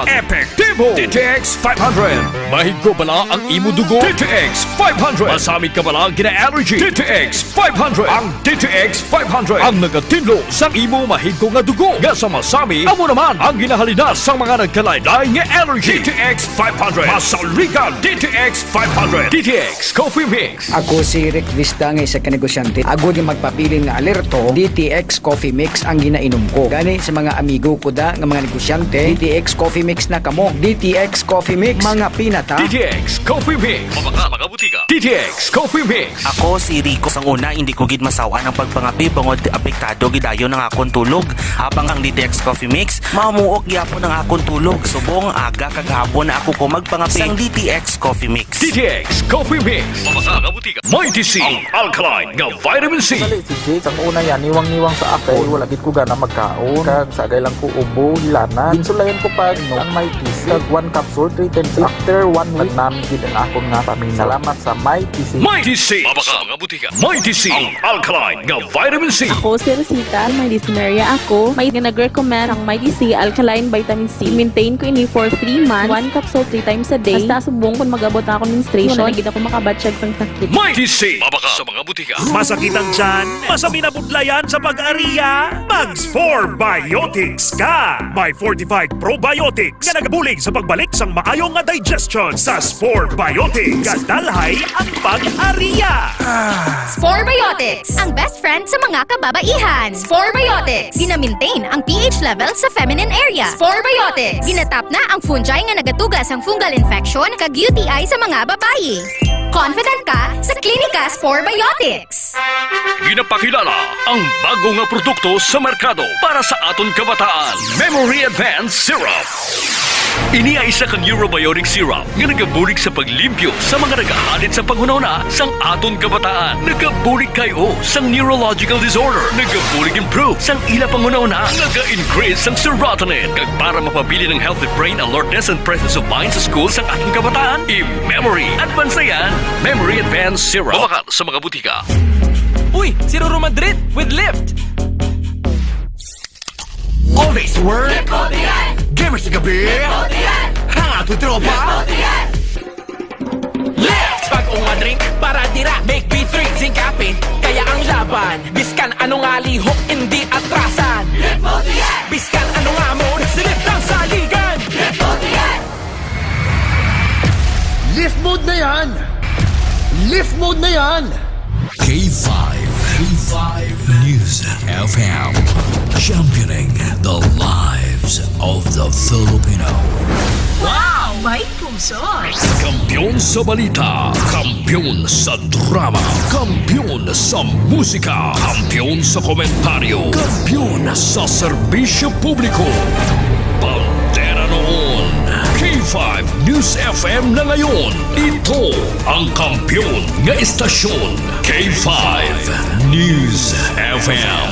kalidad, epektibo. DTX 500. Mahigko bala ang imo dugo? DTX 500. Masamit ka bala gina-allergy? DTX 500. Ang DTX 500 ang nagatinlo sa imo mahigko nga dugo. Nga sa masami, amo naman ang ginahalina sa mga nagkalaylay nga allergy. DTX 500. Masaligan DTX 500. DTX Coffee Mix. Ako si Rick Vista nga isa ka negosyante. Ako di magpapiling nga alerto, DTX Coffee Mix ang ginainom ko. Gani sa mga amigo ko da nga mga negosyante, DTX Coffee Mix na kamo. DTX Coffee Mix, mga pinata. DTX Coffee Mix. Mga butika. DTX Coffee Mix. Ako si Rico sang una hindi ko gid masawa ng pagpangapi bangod apektado gidayo ng akong tulog. Habang ang DTX Coffee Mix mamuok gyapon ang akong tulog. Subong aga kagahapon na ako ko magpangapi sang DTX Coffee Mix. DTX Coffee Mix. Mga butika. Mighty C. Ang alkaline nga vitamin C. Dali si Jake, ang una yan, niwang-niwang sa ako. Wala gid ko gana magkaon. Kag sagay lang ko ubo, hilana. Insulayan ko pa no, ang may TC. Kag 1 capsule, 3 times. After 1 week, namin gid ang akong nga pamina. Salamat sa may TC. Mighty C. Mga butika. Mighty C. Ang alkaline nga vitamin C. Ako si Rosita, may dyspnea ako. May nag-recommend ang Mighty C Alkaline Vitamin C. Maintain ko ini for 3 months. 1 capsule 3 times a day. Basta subong kung mag-abot na ako menstruation. Wala na gid ako makabatsyag sang sakit. Mighty C. Sa mga butika. Masakitan dyan, masami na budlayan sa pag-ariya, Mags 4 Biotics ka! May fortified probiotics na nagabulig sa pagbalik sang maayong nga digestion sa Spore Biotics. Kadalhay ang pag-ariya! Spore Biotics, ang best friend sa mga kababaihan. Spore Biotics, gina-maintain ang pH level sa feminine area. Spore Biotics, ginatap na ang fungi nga nagatugas ang fungal infection kag UTI sa mga babayi. Confident ka sa Klinika Spore Biotics. Ginapakilala ang bago nga produkto sa merkado para sa aton kabataan. Memory Advanced Syrup. Ini ay isa kang Eurobiotic syrup nga nagabulig sa paglimpyo sa mga nagahalit sa panghunahuna sang aton kabataan. Nagabulig kayo sang neurological disorder. Nagabulig improve sang ila panghunahuna. Naga-increase sang serotonin. Kag para mapabili ng healthy brain alertness and presence of mind sa school sang ating kabataan. I-Memory Advanced na yan. Memory Advanced Syrup. Babakal sa mga butika. Uy, si Roro Madrid with Lyft. Always work. Gamers sa gabi. Hangat with tropa. Lyft! Bagong nga drink para tira. Make B3 zinc caffeine. Kaya ang laban. Biskan anong alihok, hindi atrasan. Biskan anong amon, silip ng saligan. Lift mode na yan! Lift mode na yan! K5 News FM, championing the lives of the Filipino. Wow! May puso! Kampiyon sa balita, kampiyon sa drama, kampiyon sa musika, kampiyon sa komentaryo, kampiyon sa serbisyo publiko. Pantera noon, K5 News FM na ngayon. Ito ang kampiyon nga istasyon, K5 News FM,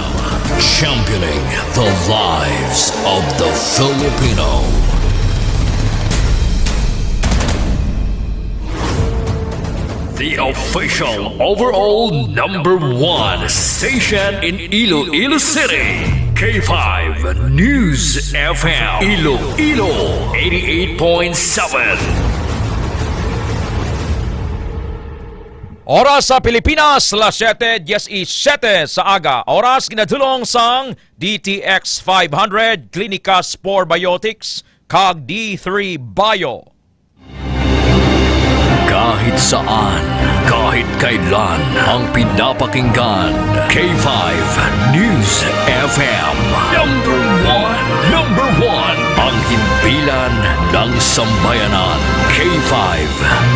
championing the lives of the Filipino. The official overall #1 station in Iloilo City. K5 News FM. Iloilo 88.7. Oras sa Pilipinas, las 7:17 sa aga. Oras ginadulong sang DTX 500, Klinika Spore Biotics, kag D3 Bio. Kahit saan, kahit kailan, ang pinapakinggan, K5 News FM. Number one, ang himpilan ng sambayanan, K5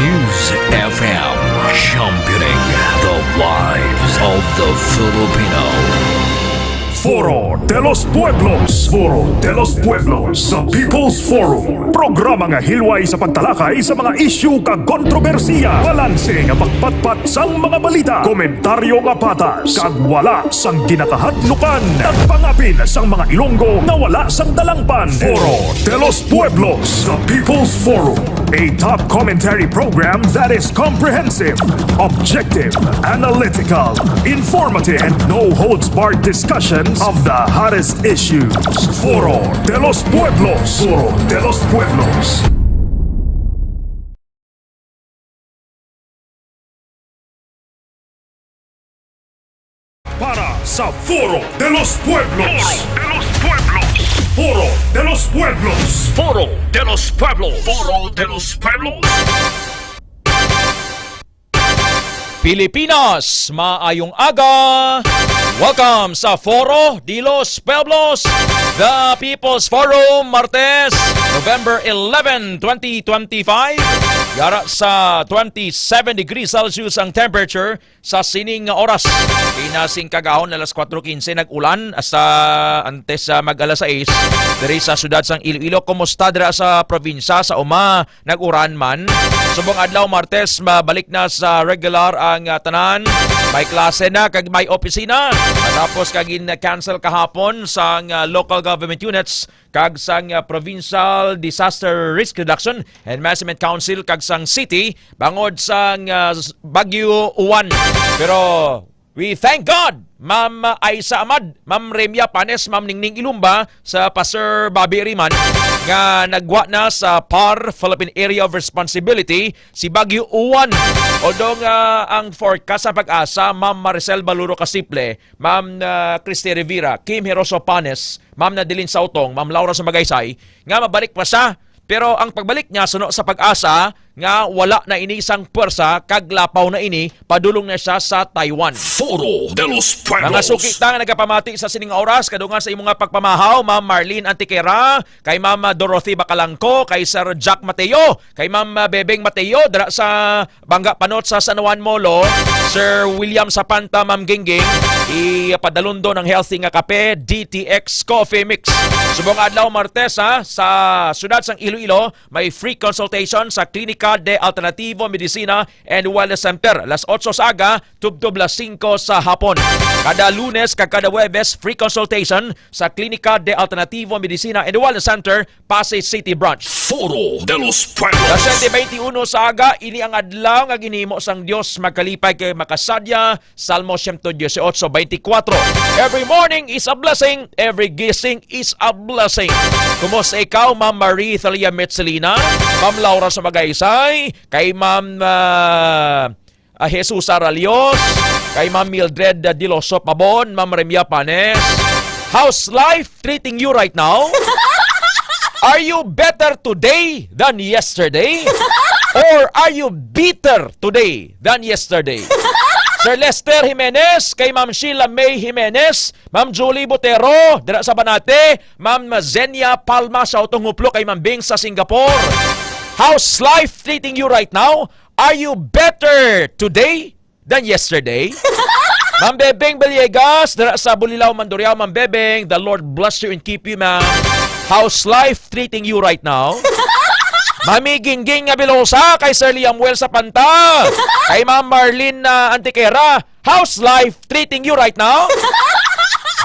News FM, championing the lives of the Filipino. Foro de los Pueblos. Foro de los Pueblos. The People's Forum. Programa nga hilway sa pagtalakay sa mga isyu kag kontrobersiya. Balanse nga pagpatpat sang mga balita. Komentaryo nga patas. Kag wala sang ginakahadlukan. Nagpangapin sang mga Ilonggo na wala sang dalangpan. Foro de los Pueblos. The People's Forum. A top commentary program that is comprehensive, objective, analytical, informative, and no-holds-barred discussions of the hottest issues. Foro de los Pueblos. Foro de los Pueblos. Para sa Foro de los Pueblos. Foro de los Pueblos. Foro de los Pueblos. Foro de los Pueblos. Pilipinas, maayong aga! Welcome sa Foro de los Pueblos, the People's Forum, Martes, November 11, 2025. Yara sa 27 degrees Celsius ang temperature sa sining oras. Inasing kagahon alas 4:15 nag-ulan hasta antes sa mag-alas 6. Diri sa syudad sang Iloilo, kumusta dira sa probinsya sa uma nag-uran man? Subong adlaw Martes, mabalik na sa regular ang tanan. May klase na kag may opisina. Matapos kag cancel kahapon sa local government units kag sang Provincial Disaster Risk Reduction and Management Council kag sang city bangod sang Bagyo Uwan. Pero we thank God, Ma'am Aisa Ahmad, Ma'am Remia Panes, Ma'am Ningning Ilumba sa Pastor Bobby Riman nga nagwa na sa PAR, Philippine Area of Responsibility, si Bagyo Uwan. Although ang forecast sa pag-asa, Ma'am Maricel Baluro Casiple, Ma'am Christy Rivera, Kim Hiroso Panes, Ma'am Nadilin Sautong, Ma'am Laura Sumagaysay, nga mabalik pa siya. Pero ang pagbalik niya suno sa pag-asa nga wala na ini isang pwersa kag lapaw na ini padulong na siya sa Taiwan. Foro de los Pueblos. Mga sukita nga nagapamati sa sining oras kadungan sa imong pagpamahaw, Ma'am Marlene Antiquera, kay Ma'am Dorothy Bacalangco, kay Sir Jack Mateo, kay Ma'am Bebeng Mateo dira sa Bangga Panot sa San Juan Molo, Sir William Sapanta, Ma'am Gingging, ipadalondo ng healthy nga kape, DTX Coffee Mix. Subong adlaw Martes sa syudad sang Iloilo, may free consultation sa Klinika de Alternativo Medicina and Wellness Center. Las 8 sa aga, tubtob las 5 sa hapon. Kada Lunes kag kada Huwebes, free consultation sa Klinika de Alternativo Medicina and Wellness Center, Pasay City Branch. Foro de los Pueblos. Las 7:21 sa aga, ini ang adlaw nga ginhimo sang Dios magkalipay kay makasadya. Salmo 118:24. Every morning is a blessing, every gising is a blessing. Kumusta ikaw, Ma'am Marie Thalia Metzelina, Ma'am Laura Sumagaysay, kay Ma'am Jesus Aralios, kay Ma'am Mildred Diloso Pabon, Ma'am Remia Panes. How's life treating you right now? Are you better today than yesterday? Or are you bitter today than yesterday? Sir Lester Jimenez, kay Ma'am Sheila May Jimenez, Ma'am Julie Botero, dira sa Banate, Ma'am Zenia Palma sa Utong-Huplo, kay Ma'am Bing sa Singapore. How's life treating you right now? Are you better today than yesterday? Ma'am Bebeng Beliegas, dira sa Bulilaw, Mandurriao, Ma'am Bebeng, the Lord bless you and keep you, ma'am. How's life treating you right now? Mami Gingging nga Bilosa, kay Sir Liam Well sa Panta, kay Ma'am Marlene Antiquera, how's life treating you right now?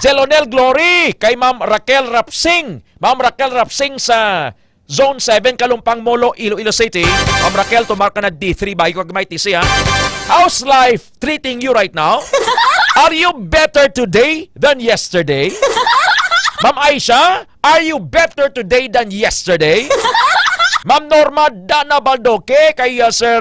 Jelonel Glory, kay Ma'am Raquel Rapsing, Ma'am Raquel Rapsing sa Zone 7, Kalumpang Molo, Iloilo City. Ma'am Raquel, tumarka na D3 ba? Ikaw may TC, ha? How's life treating you right now? Are you better today than yesterday? Ma'am Aisha, are you better today than yesterday? Ma'am Norma Dana Baldoque, kay Sir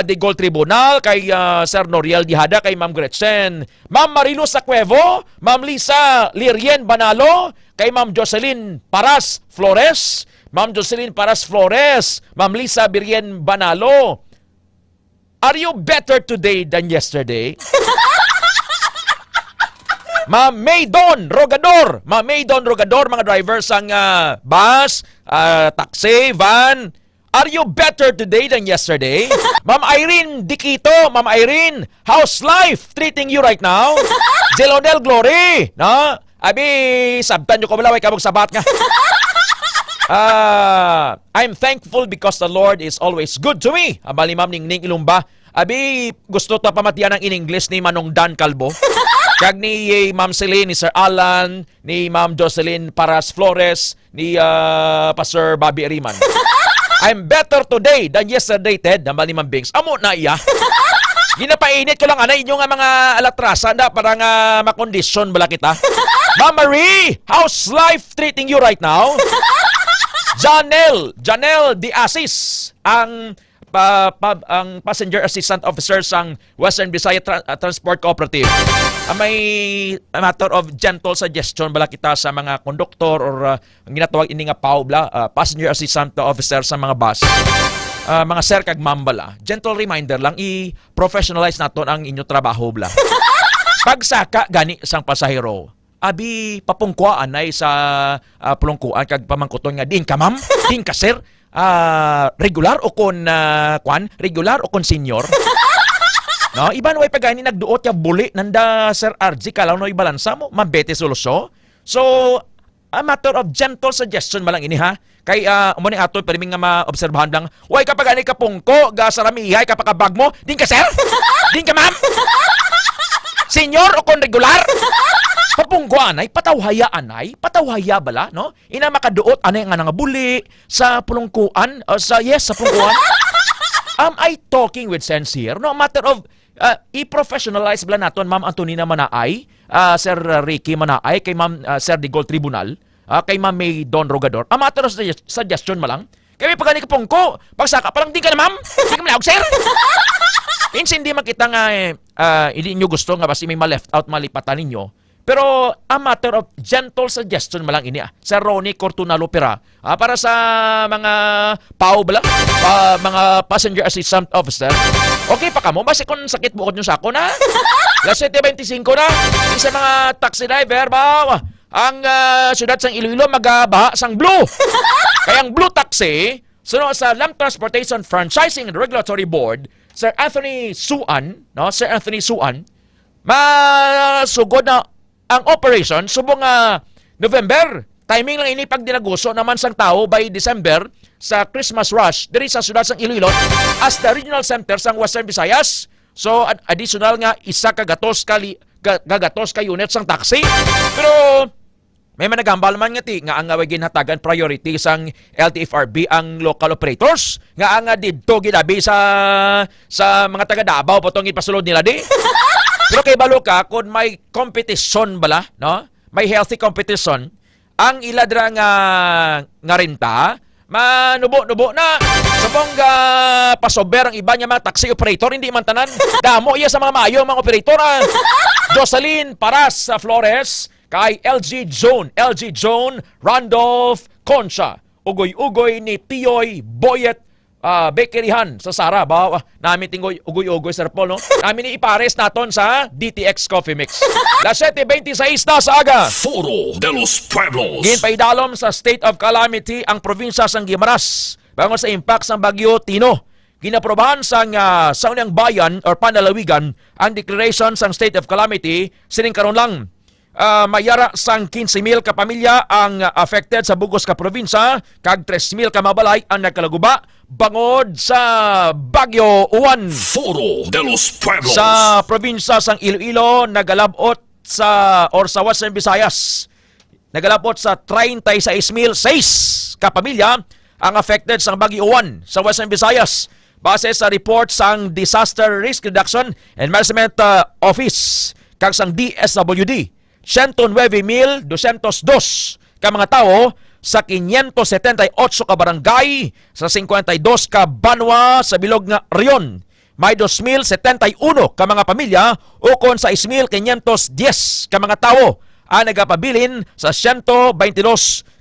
Digol Tribunal, kay Sir Noriel Dihada, kay Ma'am Gretchen, Ma'am Marilo Sacuevo, Ma'am Lisa Lirien Banalo, kay Ma'am Jocelyn Paras Flores, Ma'am Jocelyn Paras Flores, Ma'am Lisa Birien Banalo. Are you better today than yesterday? Ma'am Maydon Rogador, Ma'am Maydon Rogador, mga drivers ang bus, taxi, van. Are you better today than yesterday? Ma'am Irene Dikito, Ma'am Irene, how's life treating you right now? Jelonel Glory, no? Abi, sabtan nyo ko balaway kabog sabat nga. I'm thankful because the Lord is always good to me. Abali Ma'am Ningning Ilumba. Abi, gusto to pamatiyan ng in-English ni Manong Dan Calvo. Kag ni Ma'am Celine, ni Sir Alan, ni Ma'am Jocelyn Paras Flores, ni Pastor Bobby Ariman. I'm better today than yesterday, Ted. Nambal ni Ma'am Bings. Amo na iya. Ginapainit ko lang anay inyo nga mga alatrasan na para nga makondisyon bala kita. Ma'am Marie, how's life treating you right now? Janelle De Asis, ang passenger assistant officer sang Western Visayas Transport Cooperative. May matter of gentle suggestion bala kita sa mga konduktor or ang ginatawag ini nga PAO passenger assistant officer sa mga bus. Mga sir kag ma'am bala, gentle reminder lang i-professionalize naton ang inyo trabaho bala. Pagsaka gani sang pasahero, abi papungkuan ay sa pulungkuan kag pamangkuton nga din ka ma'am, din ka sir, regular o kon regular o kon senior. No, iban way pagani nagduot ya buli nanda Sir RG kalaw no ibalansa mo, mabete soluso. So, a matter of gentle suggestion malang ini ha. Kay umuni ato pero nga maobserbahan lang. Way kapag ani ka pungko, ga saramihay kapag bag mo, din ka sir? Din ka ma'am? Senior o kon regular? Papungkuan ay patawhaya bala no? Ina makaduot anay nga nga buli sa pulungkuan sa pulungkuan. Am I talking with sense here? No, matter of i-professionalize bala naton Ma'am Antonina Manaay, Sir Ricky Manaay, kay Ma'am Sir Digol Tribunal, kay Ma'am May Don Rogador. A matter of suggestion malang. Kaya may pagani ka pungko, pagsaka pa lang di ka na ma'am. Di ka malawag sir. Minsan hindi makita nga hindi nyo gusto nga basi may ma-left out malipatan ninyo. Pero a matter of gentle suggestion malang ini Sir Ronnie Cortunalo Pera para sa mga PAO bala, mga passenger assistant officer. Okay pa kamo basi kung sakit buot nyo sa ako na. Las 7:25 na. Isa mga taxi driver ba ang syudad sang Iloilo magabaha sang blue. Kaya ang blue taxi sunod sa Land Transportation Franchising and Regulatory Board, Sir Anthony Suan, masugod na ang operation subong November. Timing lang ini pag dinaguso naman sang tao by December sa Christmas rush diri sa syudad sang Iloilo as the regional center sang Western Visayas. So additional nga isa kagatos ka unit sang taxi. Pero may managambal man nga nga ang ginhatagan priority sang LTFRB ang local operators nga ang didto gidabi sa mga taga Davao potong ipasulod nila di. Pero kay balo ka kung may competition bala, no? May healthy competition, ang iladra nga renta, manubo-nubo na. Sabong pasober ang iba niya mga taxi operator, hindi man tanan. Damo iya sa mga maayo mga operator. Jocelyn Paras Flores, kay LG Zone, Randolph Concha, ugoy-ugoy ni Tioy Boyet, bakeryhan sa Sara ba namin tingoy ugoy-ugoy Sir Paul no namin ipares naton sa DTX Coffee Mix. Las 7:26 na sa aga. Foro de los Pueblos. Ginpaidalom sa state of calamity ang probinsya sang Guimaras bangon sa impact sang Bagyo Tino. Ginaprobahan sang Saunang Bayan or Panalawigan ang declaration sang state of calamity sining karon lang. Mayara sang 15,000 ka pamilya ang affected sa bugos ka probinsya kag 3,000 ka mabalay ang nagkalaguba bangod sa Bagyo Uwan. Foro de los Pueblos. Sa probinsya sang Iloilo nagalabot sa Western Visayas nagalabot sa 36,006 ka pamilya ang affected sa Bagyo Uwan sa Western Visayas base sa report sang Disaster Risk Reduction and Management Office kag sang DSWD. 109,202 ka mga tao sa 578 ka barangay sa 52 ka banwa sa bilog nga reyon. May 2,071 ka mga pamilya ukon sa 6,510 ka mga tao ang nagapabilin sa 122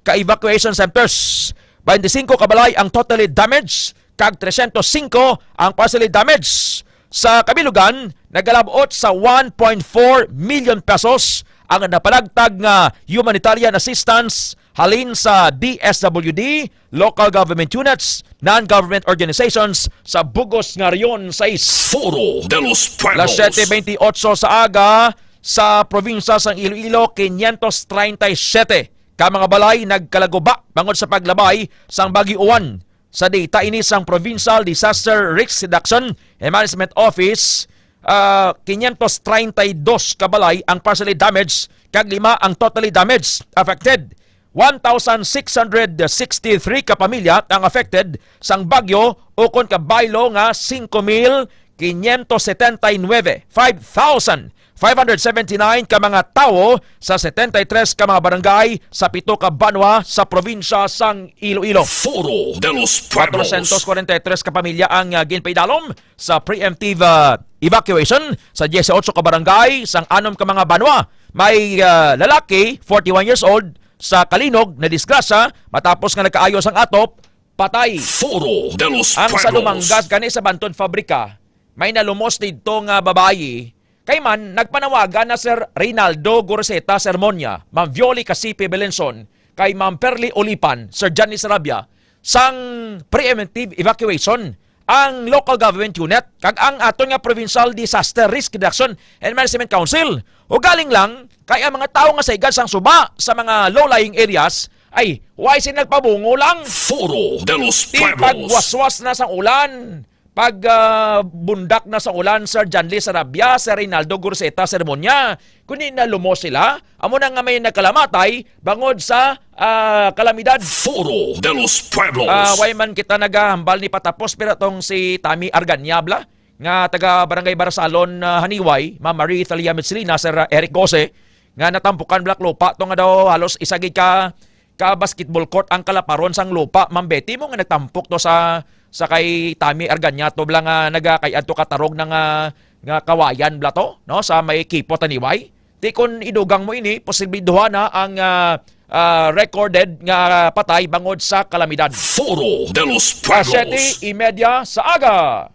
ka evacuation centers. 25 ka balay ang totally damaged kag 305 ang partially damaged. Sa kabilugan, nagalabot sa 1.4 million pesos ang napalagtag nga humanitarian assistance halin sa DSWD, local government units, non-government organizations sa bugos nga reyon sa Foro de los Pueblos. Las 7:28 sa aga sa probinsya sang Iloilo, 537 ka mga balay nagkalaguba bangod sa paglabay sang Bagyo Uwan. Sa data ini sang Provincial Disaster Risk Reduction and Management Office, 532 kabalay ang partially damaged kag 5 ang totally damaged affected. 1,663 ka pamilya ang affected sang bagyo ukon ka baylo nga 5,579, 5,579 ka mga tao sa 73 ka mga barangay sa 7 ka banwa sa probinsya sang Iloilo. Foro de los 443 ka pamilya ang ginpaidalom sa preemptive evacuation sa 18 ka barangay sang 6 ka mga banwa. May lalaki, 41 years old, sa Kalinog na disgrasya matapos nga nagkaayos ang atop, patay. Foro de los Ang sa Lumanggas kani sa Banton Fabrika, may nalumos dito nga babayi. Kay man nagpanawagan na Sir Reynaldo Goreseta Sermonia, Ma'am Violi Casipe Belenson, kay Ma'am Perly Olipan, Sir Johnny Sarabia, sang preemptive evacuation ang local government unit kag ang aton nga Provincial Disaster Risk Reduction and Management Council. O galing lang kay ang mga tao nga sa igan sang suba sa mga low-lying areas ay why sin nagpabungo lang. Foro de los Di pagwaswas na sa ulan, pag bundak na sa ulan, Sir Janly Sarabia, Sir Reynaldo Goreseta Sermonia, kundi na lumos sila, amo na nga may nagkalamatay bangod sa kalamidad. Foro de los Pueblos. Way man kita nagahambal ni patapos pero tong si Tami Arganyabla, nga taga Barangay Barasalon, Haniway, Ma'am Marie Thalia Mitsilina, Sir Eric Gose, nga natampukan Black Lupa, to nga daw halos isagid ka basketball court ang kalaparon sang lupa. Ma'am Betty mo nga nagtampok to sa kay Tami Arganyato bla nga nagakayad to katarog ng nga kawayan bla to, no, sa may Kipo Taniway. Di kun idugang mo ini, posibilidad na ang recorded nga patay bangod sa kalamidad. Foro de los Pueblos. 7:30 sa aga.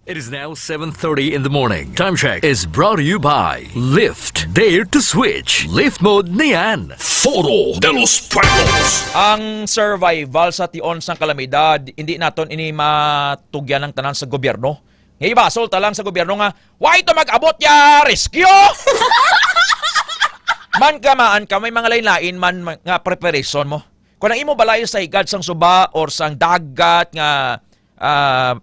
It is now 7:30 in the morning. Time check is brought to you by Lyft. Dare to switch. Lyft mode na yan. Foro de los Pueblos. Ang survival sa tion sang kalamidad, hindi naton ini matugyan ng tanan sa gobyerno. Ngay basol talang sa gobyerno nga, why ito mag-abot ya rescue? Man kamaan ka, may mga lain-lain man nga preparation mo. Kung ang imo balay sa igad sang suba or sang dagat nga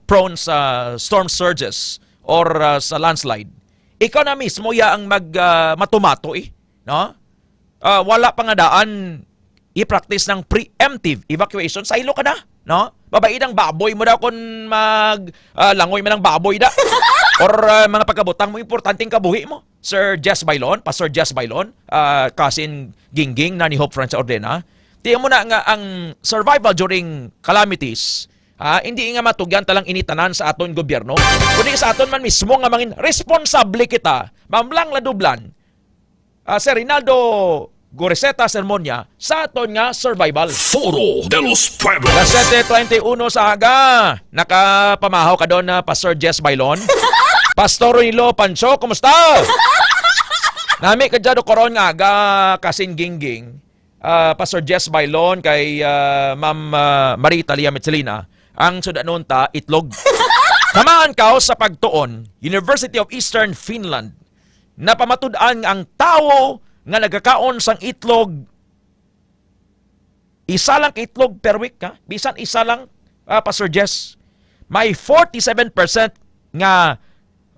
prone sa storm surges or sa landslide, ikaw na mismo ya ang matumato no? Wala pa nga daan i-practice ng preemptive evacuation sa ilo ka na, no? Babaid ang baboy mo daw kung langoy mo ng baboy da or mga pagkabutang mo importanteng kabuhi mo. Sir Jess Bailon, Pastor Jess Bailon, cousin Gingging na ni Hope Francia Ordena, tiyan mo na nga ang survival during calamities, hindi nga matugyan talang initanan sa aton gobyerno, kundi sa aton man mismo nga mangin responsable kita, mamlang ladublan, Sir Reynaldo Goreseta Sermonia, sa aton nga survival. Foro de los Pueblos. Alas 7:21 sa aga, nakapamahaw ka doon na Pastor Jess Bailon. Pastor Nilo Pancho, kumusta? Nami ka dyan koron nga aga kasin Gingging, Pastor Jess Bailon kay Ma'am Marie Thalia Mitsilina, ang sudanon ta itlog. Tamaan kao sa pagtuon, University of Eastern Finland, na pamatud-an ang tao nga nagkakaon sang itlog, isa lang itlog per week, bisan isa lang, Pastor Jess, may 47% nga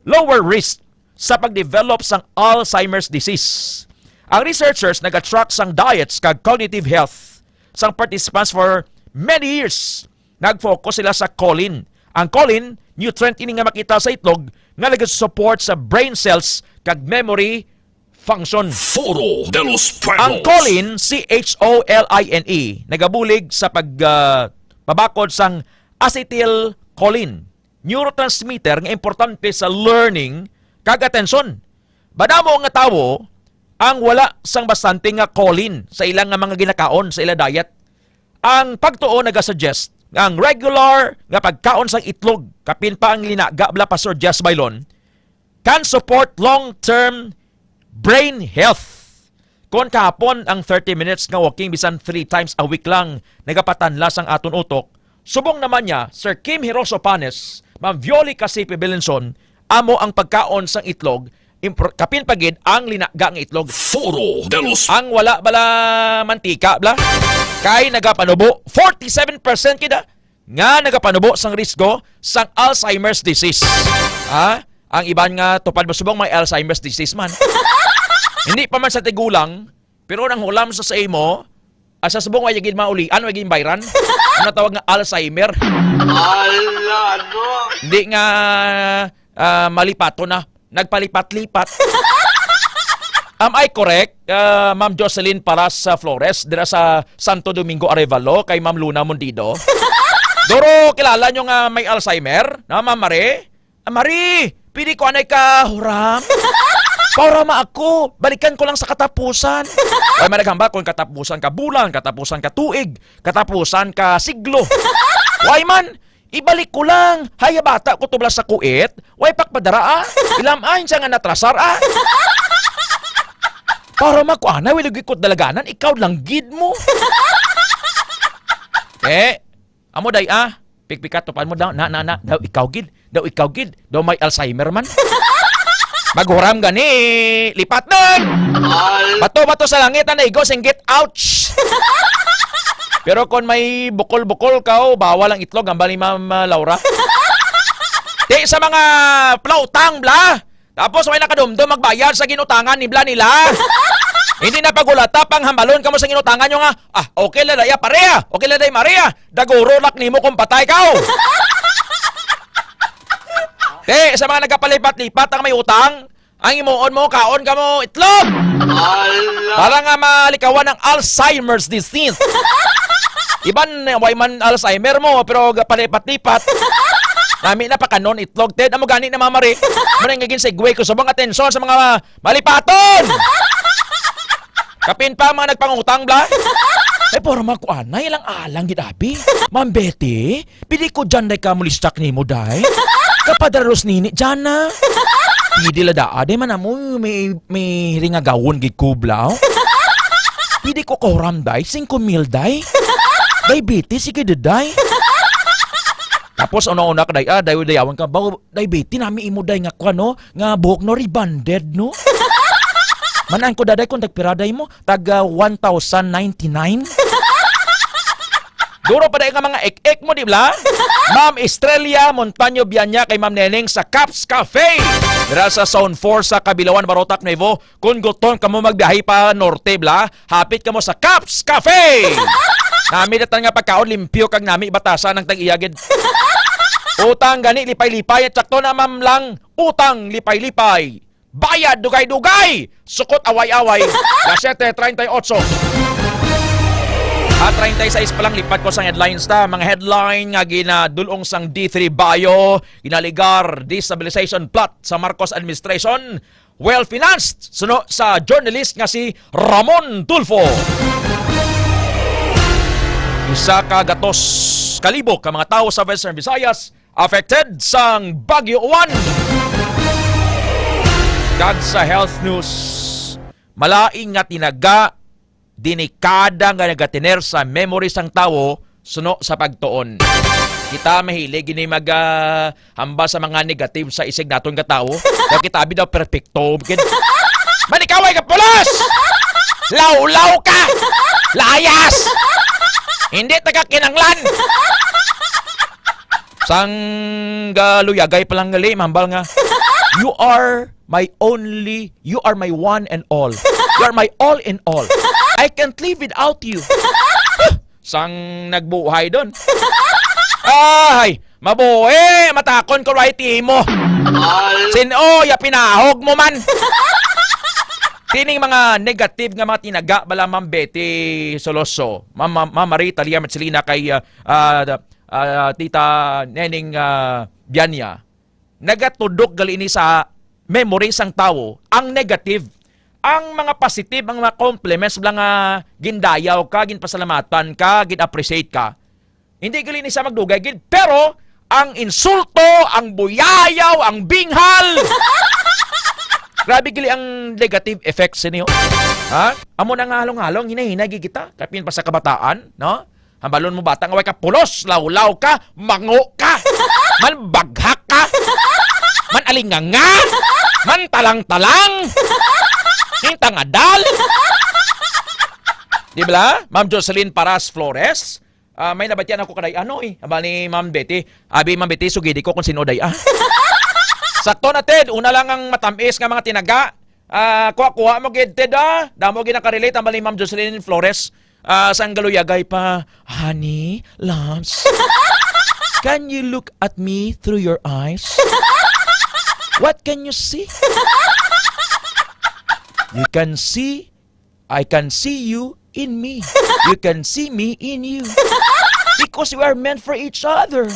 lower risk sa pagdevelop sang Alzheimer's disease. Ang researchers nag-track sang diets kag cognitive health sang participants for many years. Nag-focus sila sa choline. Ang choline, nutrient ini nga makita sa itlog nga nag-support sa brain cells kag memory function. Foro de los Pueblos. Ang choline, CHOLINE, nagabulig sa pabakod sang acetylcholine, neurotransmitter nga importante sa learning kag atensyon. Badamo nga tawo ang wala sang bastante nga choline sa ilang nga mga ginakaon sa ilang diet. Ang pagtuo nagasuggest ang regular nga pagkaon sang itlog, kapin pa ang linaga bla Pastor Jess Bailon, can support long-term brain health. Kung kahapon ang 30 minutes nga walking bisan 3 times a week lang nagapatanla sang aton utok, subong naman niya Sir Kim Hiroso Panes, Ma'am Violi Casipe Belenson, amo ang pagkaon sang itlog, kapin pagid ang linaga nga itlog. Foro de los Ang wala bala mantika bla kay nagapanubo 47% kida nga nagapanubo sang risgo sang Alzheimer's disease. Ang iban nga tupad mo subong may Alzheimer's disease man. Hindi pa man sa tigulang, pero nang hulam sa imo, sa subong ay gid maulian, ay gid bayran. Ano tawag nga Alzheimer? Hindi nga malipato na. Nagpalipat-lipat. Am I correct, Ma'am Jocelyn Paras Flores, dira sa Santo Domingo, Arevalo, kay Ma'am Luna Mundido? Doro, kilala nyo nga may Alzheimer? Na, Ma'am Marie? Marie, pili ko anay ka, huram? Paurama ako, balikan ko lang sa katapusan. Ay managhamba kung katapusan ka bulan, katapusan ka tuig, katapusan ka siglo. Why man, ibalik ko lang. Haya bata ko tublas sa kuit, way pakpadara Ilam ayon siya nga natrasar Paurama ko anay, wilagay ko dalaganan, ikaw lang gid mo. Amo day pikpikat tupan mo daw, daw ikaw gid, daw may Alzheimer man. Maghuram gani, lipat nun! Bato-bato sa langit, igo, singgit, ouch! Pero kung may bukol-bukol ka, bawal ang itlog, ang bali Ma'am Laura. Di sa mga plautang, bla! Tapos may nakadumdum magbayad sa ginutangan ni bla nila. Hindi na pagulata, pang hambalon ka mo sa ginutangan nyo nga. Okay ladaya pareha, okay laday Maria. Daguro lak ni mo kung patay ka. Sa mga nagkapalipat-lipat ang may utang, ang imuon mo, kaon ka mo, itlog! Para nga malikawan ng Alzheimer's disease. Iban, way man Alzheimer mo, pero palipat-lipat. Nami na pa kanon, itlog, Ted. Amo gani na mamari. Muna nga segway ko sa mga atensyon sa mga malipaton! Kapin pa mga nagpangutang, bla? Porma ko anay, ilang alang gidapi. Ma'am Betty, pili ko dyan day ka mulistak ni mo, day. Kapadaros nini dyan na. Pidi lada, day man mo may ringagawon gid kublaw. Pidi ko koram, day, 5,000, day. Diabetes, sige day. Tapos una-una ka, day, dayawan ka, diabetes, nami imo, day, nga kwa, no? Nga buhok, no, rebanded, no? Manaan ko daday kung tagpiraday mo, taga 1,099. Duro pa dahi nga mga ek-ek mo, di ba? Ma'am Estrella Montaño Bianya kay Ma'am Neneng sa Caps Cafe. Dira sa Zone 4 sa Kabilawan, Barotac, Nuevo. Kung gutom ka mo magbiyahe pa norte, bla, hapit ka mo sa Caps Cafe. Nami datan nga pagkaon, limpyo kag nami batasan ng tag-iyagid. Utang gani, lipay-lipay. At sakto na, ma'am lang, utang, lipay-lipay. Bayad, dugay-dugay! Sukot, away-away. Lasete, 38. At 36 pa lang lipat ko sa headlines ta. Mga headline nga ginadulong sang D3 Bio, ginaligar destabilization plot sa Marcos administration, well-financed suno sa journalist nga si Ramon Tulfo. Isa ka gatos kalibo ka mga tao sa Western Visayas affected sang Bagyo 1. Kag sa health news, malaing nga tinaga dinikada nga nagatiner sa memory sang tawo suno sa pagtuon. Kita mahilig gini hamba sa mga negative sa isig naton nga tawo. Kaya kita abi daw perfecto. Manikaway ka pulos! Law-law ka! Layas! Hindi taga kinanglan! Sang galuyagay palang gali, mambal nga. You are my one and all. You are my all in all. I can't live without you. Sang nagbuhay doon. Ay, mabuhi, matakon ko right mo. Sino, ya pinahog mo man. Tining mga negative nga mga tinaga bala Ma'am Betty Soloso, Ma'am Marie Talia Marcelina kay Tita Neneng Bianya. Nagatudok gali ni sa memory sang tao ang negative. Ang mga positive, ang mga compliments lang gindayaw ka, ginpasalamatan ka, gin-appreciate ka. Hindi gali ni sa magdugay gid, pero ang insulto, ang buyayaw, ang binghal. Grabe gali ang negative effects niyo. Ha? Amo na nga halong-halong hinahinagi kita, kapin pa sa kabataan, no? Hambalon mo bata nga way ka pulos, lawlaw ka, mango ka, man baghak ka, man alinganga, man talang-talang, hintang adal. Di ba? Ma'am Jocelyn Paras Flores, may nabatyan ako kaday Aba ni Ma'am Betty. Abi Ma'am Betty, sugidi ko kung sino day Sakto na Ted, una lang ang matamis nga mga tinaga. Kuha mo gid Ted damo gid nakarelate ang ni Ma'am Jocelyn Flores sa galuyagay pa. Honey, loves, can you look at me through your eyes? What can you see? You can see, I can see you in me. You can see me in you. Because we are meant for each other.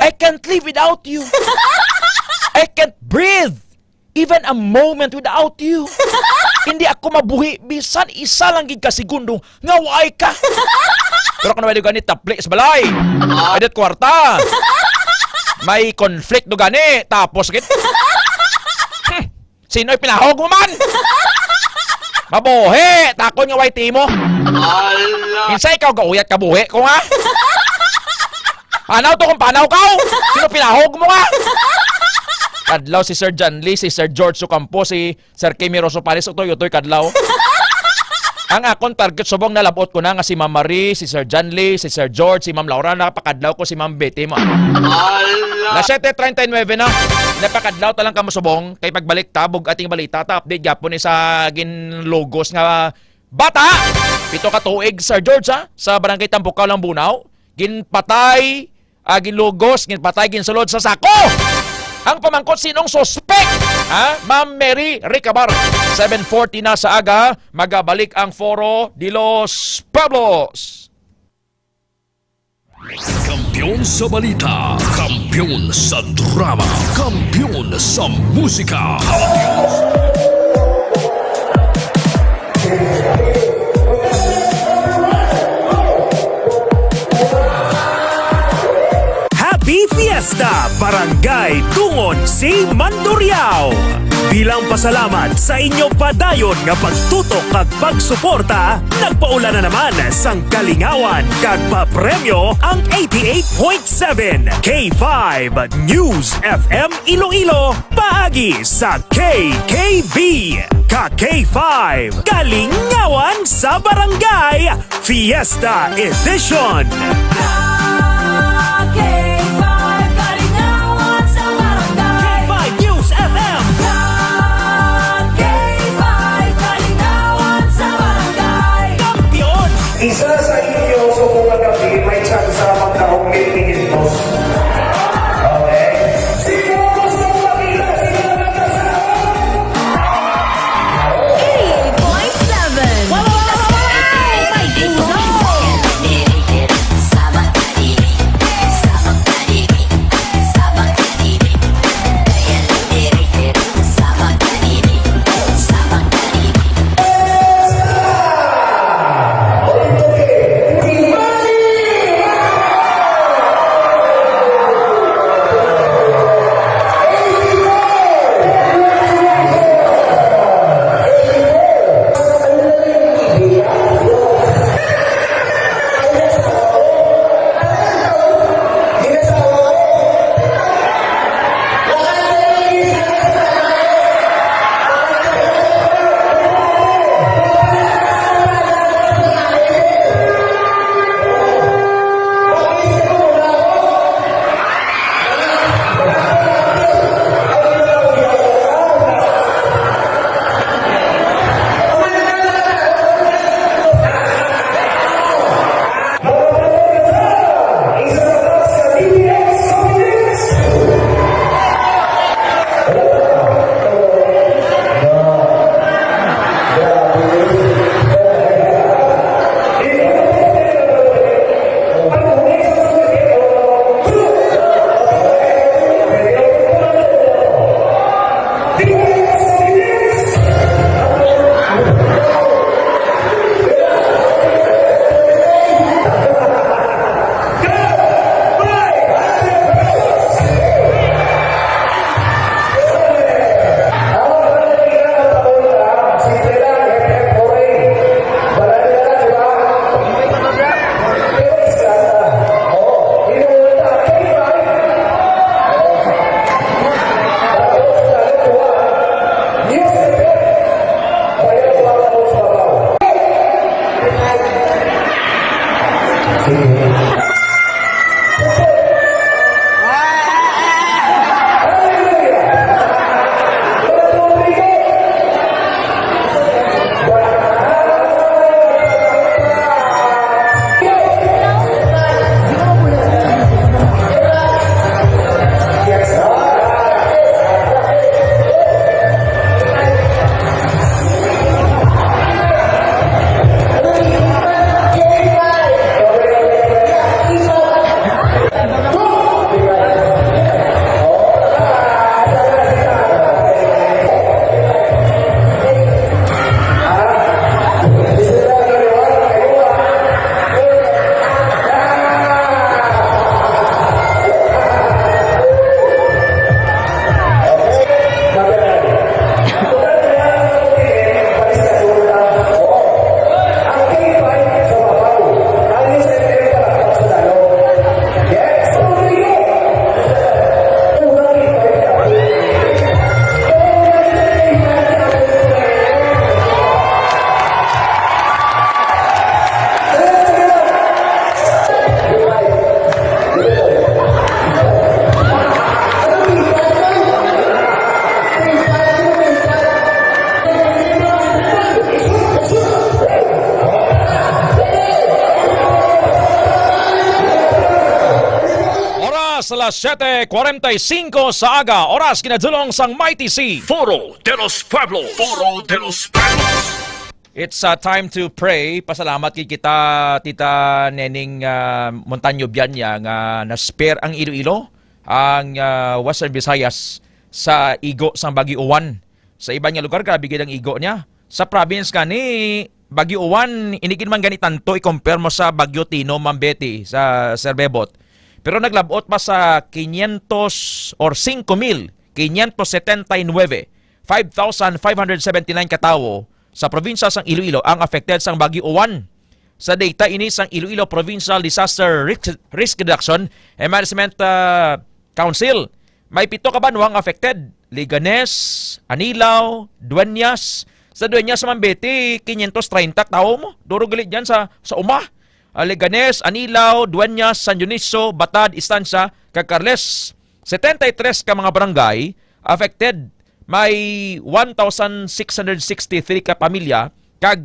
I can't live without you. I can't breathe even a moment without you. Hindi ako mabuhi bisan isa lang gid ka segundo nga waay ka. Pero kung naman gani tapli sa balay. Edit kwarta. May conflict do gani tapos gid. Sino'y pinahog mo man? Mabuhi, takon nga way timo. Insay ikaw gauyat ka buhi ko nga. Panaw to kung panaw ka. Sino pinahog mo nga? Kadlaw si Sir John Lee, si Sir George Ocampo, si Sir Kimi Rosopalis, utoy kadlaw. Ang akong target subong nalabot ko na nga si Ma'am Marie, si Sir John Lee, si Sir George, si Ma'am Laura, napakadlaw ko si Ma'am Betty mo. Na 7:39 na. Napakadlaw talang ka mo subong kay pagbalik tabog ating balita ta update gyapon ni sa ginlogos nga bata. Pito ka tuig Sir George sa barangay Tambukaw lang Bunaw. Ginpatay, ginlogos, ginpatay, ginsulod sa sako. Ang pamangkot sinong suspect? Ma'am Mary Ricabar. 7:40 na sa aga, magabalik ang Foro de los Pueblos. Kampiyon sa balita, kampiyon sa drama, kampiyon sa musika. Happy Fiesta Barangay Tungon si Mandurriao. Bilang pasalamat sa inyong padayon nga pagtutok kag pagsuporta, nagpaula na naman sang kalingawan kag papremyo ang 88.7 K5 News FM Iloilo paagi sa KKB. Ka-K5 Kalingawan sa Barangay Fiesta Edition. Isa sa inyo sa mga gabi may chance magkaroon ng boss. Okay? Sino gusto makita? Sino nagkasama? 88.7 Wow! May puso! Oras alas 7:45 sa aga. Oras kinadulong sang Mighty C. Foro de los Pueblos. Foro de los Pueblos. It's time to pray. Pasalamat kay kita, Tita Nening Montaño Bianya nga na-spare ang Iloilo, ang Western Visayas sa igo sang Bagyo Uwan. Sa iba nga lugar, grabe gid ang igo niya. Sa province kani, Bagyo Uwan, inigin man ganit tanto i-compare mo sa Bagyo Tino, Mambeti, sa Serbebot. Pero naglabot pa sa 500 or 5,579, 5,579 katawo sa probinsya sang Iloilo ang affected sang Bagyo Uwan. Sa data ini sang Iloilo Provincial Disaster Risk Reduction and Management Council, may 7 ka banwang affected. Liganes, Anilao, Dueñas. Sa Dueñas Mambeti, 530 tao mo. Duro galit dyan sa umah. Liganes, Anilao, Dueñas, San Dionisio, Batad, Estancia, Cacarles. 73 ka mga barangay affected. May 1,663 ka pamilya, kag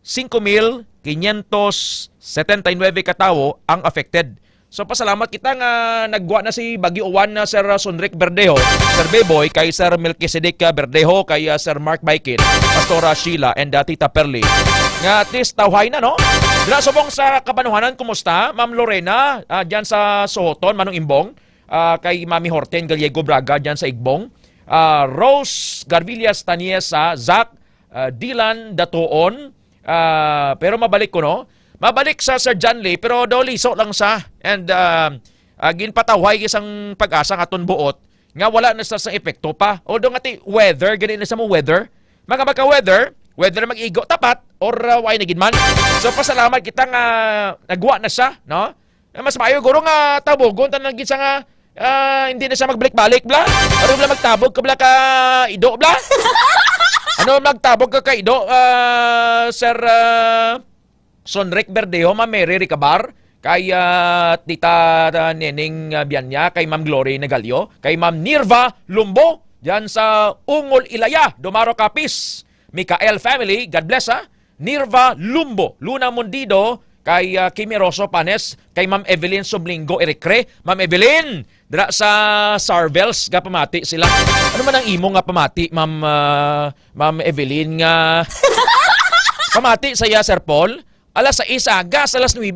5,579 ka tao ang affected. So pasalamat kita nga nagwa na si Bagyo Uwan na Sir Sonric Berdejo, Sir Beboy, kay Sir Melquisedec Berdejo, kay Sir Mark Baikin, Pastora Sheila, and Tita Perly. Nga at least tawhay na, no? Dila subong sa Kabanuhanan, kumusta? Ma'am Lorena, dyan sa Sohoton, Manong Imbong, kay Mami Horten Gallego Braga, dyan sa Igbong, Rose Garvillas Taniesa, Zach, Dylan Datoon, pero mabalik ko, no? Mabalik sa Sir John Lee, pero daw liso lang sa. And ginpataway isang pag-asa nga aton buot nga wala na sa epekto pa. Although nga ti weather, ganun na sa mo weather. Mga maka-weather, whether mag-igo tapat or why na gidman. So pasalamat kita nga nagwa na siya, no? Mas maayo guro nga tabogon tan nagit sa nga hindi na siya magbalik-balik bla. Ano bla magtabog ka bla ka ido bla? Ano magtabog ka ido, Sir Sonric Berdejo, Ma'am Mary Ricabar, kay Tita Neneng Bianya, kay Ma'am Glory Nagalio, kay Ma'am Nirva Lumbo, dyan sa Ungol Ilaya, Dumaro Capiz, Mikael family, God bless ha, Nirva Lumbo, Luna Mundido, kay Kimi Rosso Panes, kay Ma'am Evelyn Sublingo Ericre, Ma'am Evelyn, dira sa Sarvels, nga pamati sila. Ano man ang imo nga pamati, Ma'am Evelyn, nga pamati saya Sir Paul, alas 6 agas, alas 9.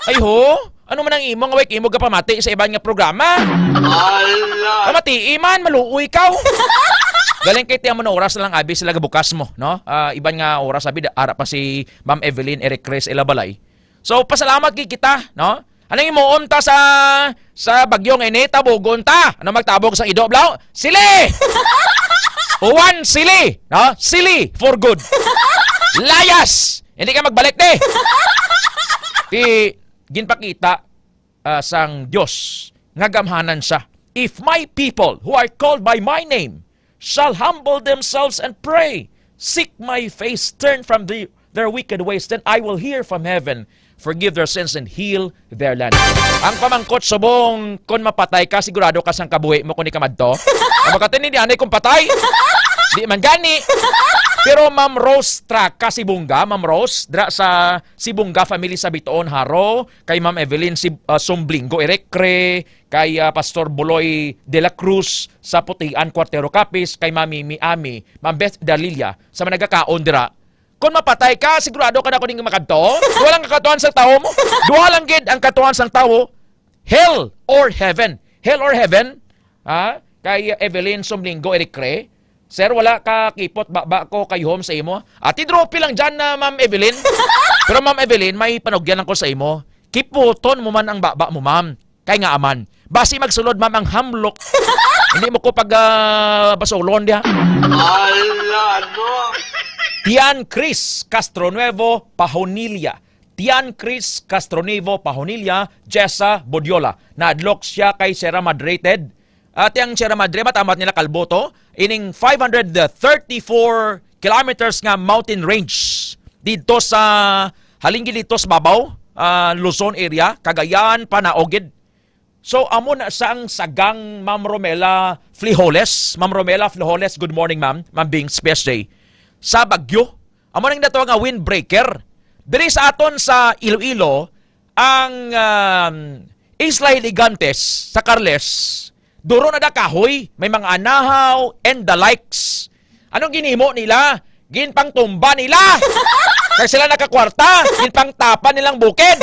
Ay ho, ano man ang imo nga wake imo pamati sa ibang nga programa? Ala! Pamati iman, maluoy ikaw. Galing kay tiyan mo na oras na lang abi sila gabukas mo, no? Iban nga oras abi ara pa si Ma'am Evelyn Eric Chris Elabalay. So pasalamat kay kita, no? Anong imuom ta sa bagyong ini tabogon ta? Ano magtabog sa ido blaw? Sili! Uwan sili, no? Sili for good. Layas! Hindi ka magbalik de. Ginpakita sang Diyos nga gamhanan siya. If my people who are called by my name shall humble themselves and pray, seek my face, turn from their wicked ways, then I will hear from heaven, forgive their sins and heal their land. Ang pamangkot subong kung mapatay ka, sigurado ka sang kabuhi mo kung ikamadto. Ang makatin ni anay kung patay, di man gani. Pero Ma'am Rose Traka Sibunga, Ma'am Rose, dra sa Sibunga family sa Bitoon, Haro, kay Ma'am Evelyn Sumblingo Erecre, kay Pastor Buloy de la Cruz sa Putian, Cuartero Capiz, kay Ma'am Mimi Ami, Ma'am Beth Dalilia, sa managakaon dira. Kung mapatay ka, sigurado ka na kuning makadto. Duha lang ang katuan sa tao mo. Duha lang gid ang katuan sa tao. Hell or heaven. Hell or heaven, kay Evelyn Sumblingo Erecre. Sir, wala ka kipot, ba ko kay home sa imo. Ati dropi lang dyan na Ma'am Evelyn. Pero Ma'am Evelyn, may panugyan ako sa imo. Kiputon mo man ang baba mo, ma'am. Kay nga aman. Basi magsulod, ma'am, ang hamlok. Hindi mo ko pag basolon diya. Ala, no. Tian Chris Castronuevo Pahonilia. Tian Chris Castronuevo Pahonilia, Jessa Bodiola. Naadlok siya kay Sierra Madre Ted. At yung Sierra Madre, matamat nila Kalboto, ining 534 kilometers nga mountain range dito sa halinggi dito sa Babaw, Luzon area, Cagayan, Panaogid. So, amo na sang sagang Ma'am Romela Flijoles. Ma'am Romela Flijoles, good morning ma'am. Ma'am Bing, Space Day. Sa Bagyo, amo nang dato nga windbreaker. Diri sa aton sa Iloilo, ang Isla Hiligantes sa Carles, duro na da kahoy, may mga anahaw and the likes. Anong ginimo nila? Ginpang tumba nila. Kaya sila nakakwarta, ginpang tapa nilang bukid.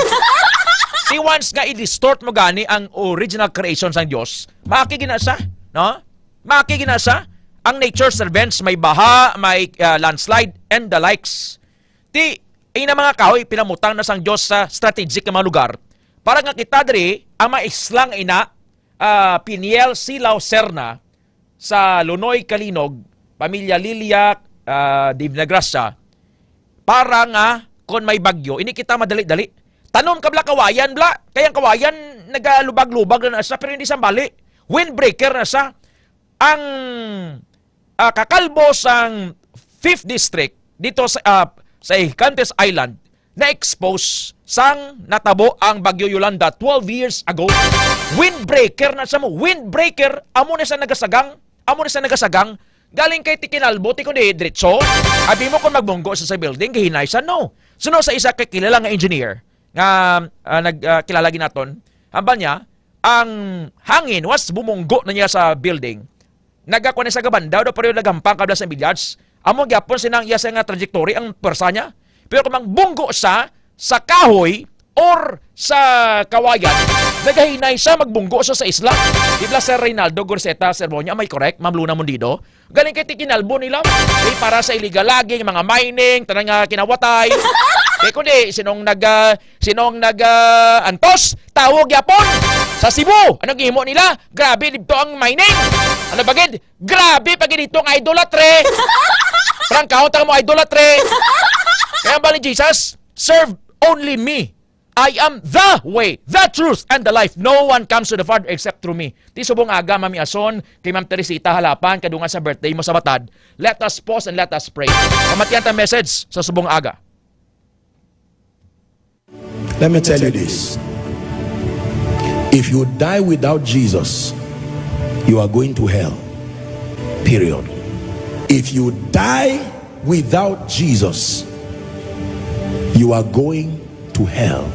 Si once nga i-distort mo gani ang original creation ng Diyos, makikinasa, no? Makikinasa ang nature servants, may baha, may landslide, and the likes. Ina mga kahoy, pinamutang na sang Diyos sa strategic na mga lugar. Para nga kita diri, ang mga islang ina, Piniel, Silaw, Serna, sa Lunoy, Kalinog, Pamilya Liliac, Dave Nagrasa, para nga, kung may bagyo, ini kita madali-dali. Tanom ka bla kawayan bla, kayang kawayan, nagalubag-lubag na nasa, pero hindi sambali. Windbreaker na sa, ang kakalbo sang 5th District dito sa Hiligantes Island na-expose sang natabo ang Bagyo Yolanda 12 years ago. Windbreaker na sa mo. Windbreaker, amo na sa nagasagang, galing kay Tikinalbo, ti kundi diretso. Abi mo kung magbunggo sa building, kahinaysan, no. Suno sa isa kay kilala nga engineer, nga nagkilala ginaton, hamba niya, ang hangin was bumunggo na niya sa building. Nagakon sa gabanda, daw pero nagampang kabla sa billiards. Amo gyapon sinang iya sa nga trajectory ang pwersa niya. Pero kung mangbunggo sa kahoy or sa kawayan, nagahinay siya magbunggo sa isla. Dibla Sir Reynaldo Gorseta, Sir Bonya, may correct, Ma'am Luna Mundido. Galing kay Tikinalbo nila. May para sa illegal logging, mga mining, tanang nga kinawatay. Kundi, sinong antos, tawag yapon sa Cebu. Anong gihimo nila? Grabe dito ang mining. Ano bagid? Grabe pag dito ang idolatre. Parang kautang mo idolatre. Kaya ba ni Jesus? Serve only me. I am the way, the truth, and the life. No one comes to the Father except through me. Ti subong aga, Mami Ason, kay Ma'am Teresita Halapan, kadungan sa birthday mo sa Batad. Let us pause and let us pray. Kamatiyan ta message sa subong aga. Let me tell you this. If you die without Jesus, you are going to hell. Period. If you die without Jesus, you are going to hell.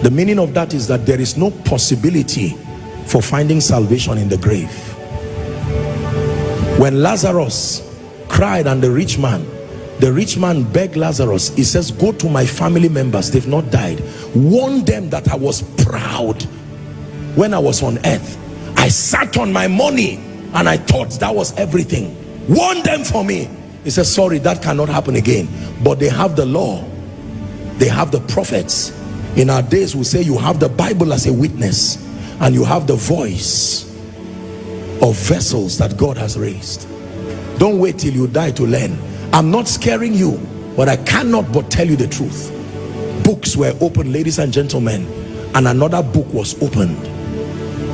The meaning of that is that there is no possibility for finding salvation in the grave. When Lazarus cried and the rich man begged Lazarus, he says, go to my family members, they've not died, warn them that I was proud when I was on earth. I sat on my money and I thought that was everything. Warn them for me. He says, sorry, that cannot happen again. But they have the law, they have the prophets. In our days we say you have the Bible as a witness, and you have the voice of vessels that God has raised. Don't wait till you die to learn. I'm not scaring you, but I cannot but tell you the truth. Books were opened, ladies and gentlemen, and another book was opened.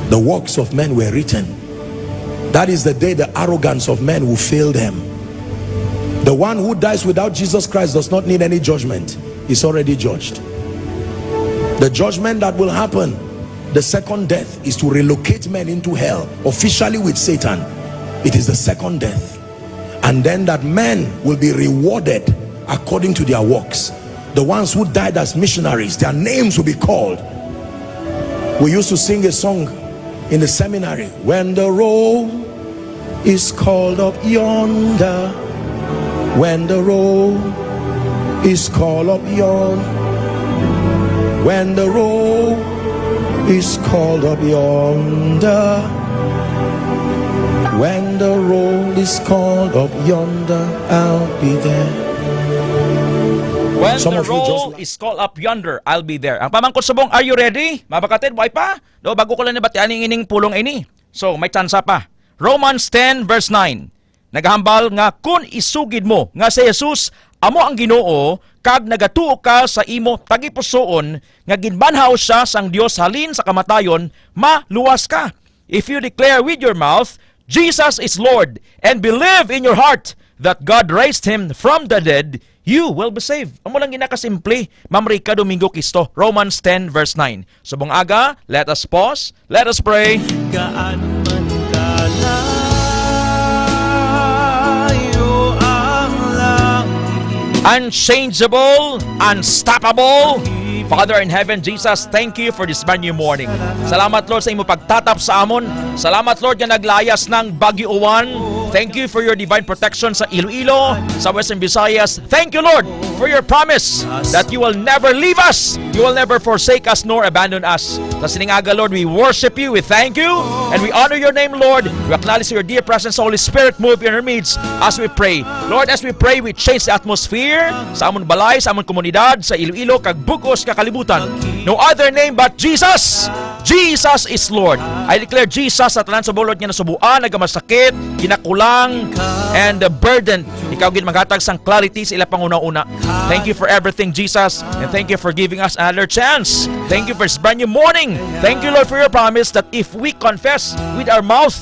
The works of men were written. That is the day the arrogance of men will fail them. The one who dies without Jesus Christ does not need any judgment. He's already judged. The judgment that will happen, the second death, is to relocate men into hell, officially with Satan. It is the second death. And then that men will be rewarded according to their works. The ones who died as missionaries, their names will be called. We used to sing a song in the seminary, when the roll is called up yonder, when the roll is called up yonder, when the roll is called up yonder, when the roll is called up yonder, I'll be there. When the roll is called up yonder, I'll be there. Ang pamangkot subong, are you ready? Mabakatid, buhay pa? Do, bago ko lang nabatian ining pulong ini. So, may tsansa pa. Romans 10 verse 9. Naghambal nga kun isugid mo nga si Jesus amo ang Ginoo kag nagatuo ka sa imo tagipusoon nga ginbanhaw siya sang Dios halin sa kamatayon, maluwas ka. If you declare with your mouth Jesus is Lord and believe in your heart that God raised him from the dead, you will be saved. Amo lang ginakasimple, Ma'am Rica Domingo Kisto, Romans 10 verse 9. Subong aga, let us pause, let us pray. Gaano man kalayo ang langit, Unchangeable, unstoppable, Father in heaven, Jesus, thank you for this brand new morning. Salamat, Lord, sa imo pagtatap sa amon. Salamat, Lord, nga naglayas ng Baguio 1. Thank you for your divine protection sa Iloilo, sa Western Visayas. Thank you, Lord, for your promise that you will never leave us, you will never forsake us nor abandon us. Sa siningaga, Lord, we worship you, we thank you, and we honor your name, Lord. We acknowledge your dear presence, Holy Spirit, move in our midst as we pray. Lord, as we pray, we change the atmosphere sa amon balay, sa amon komunidad, sa Iloilo, kag bugos, kakalibutan. No other name but Jesus. Jesus is Lord. I declare Jesus sa tanan sa bulod nga nasubuan, nagamasakit, kinakulang, and the burden. Ikaw gid maghatag sang clarity sa ila panguna-una. Thank you for everything, Jesus, and thank you for giving us another chance. Thank you for this brand new morning. Thank you, Lord, for your promise that if we confess with our mouth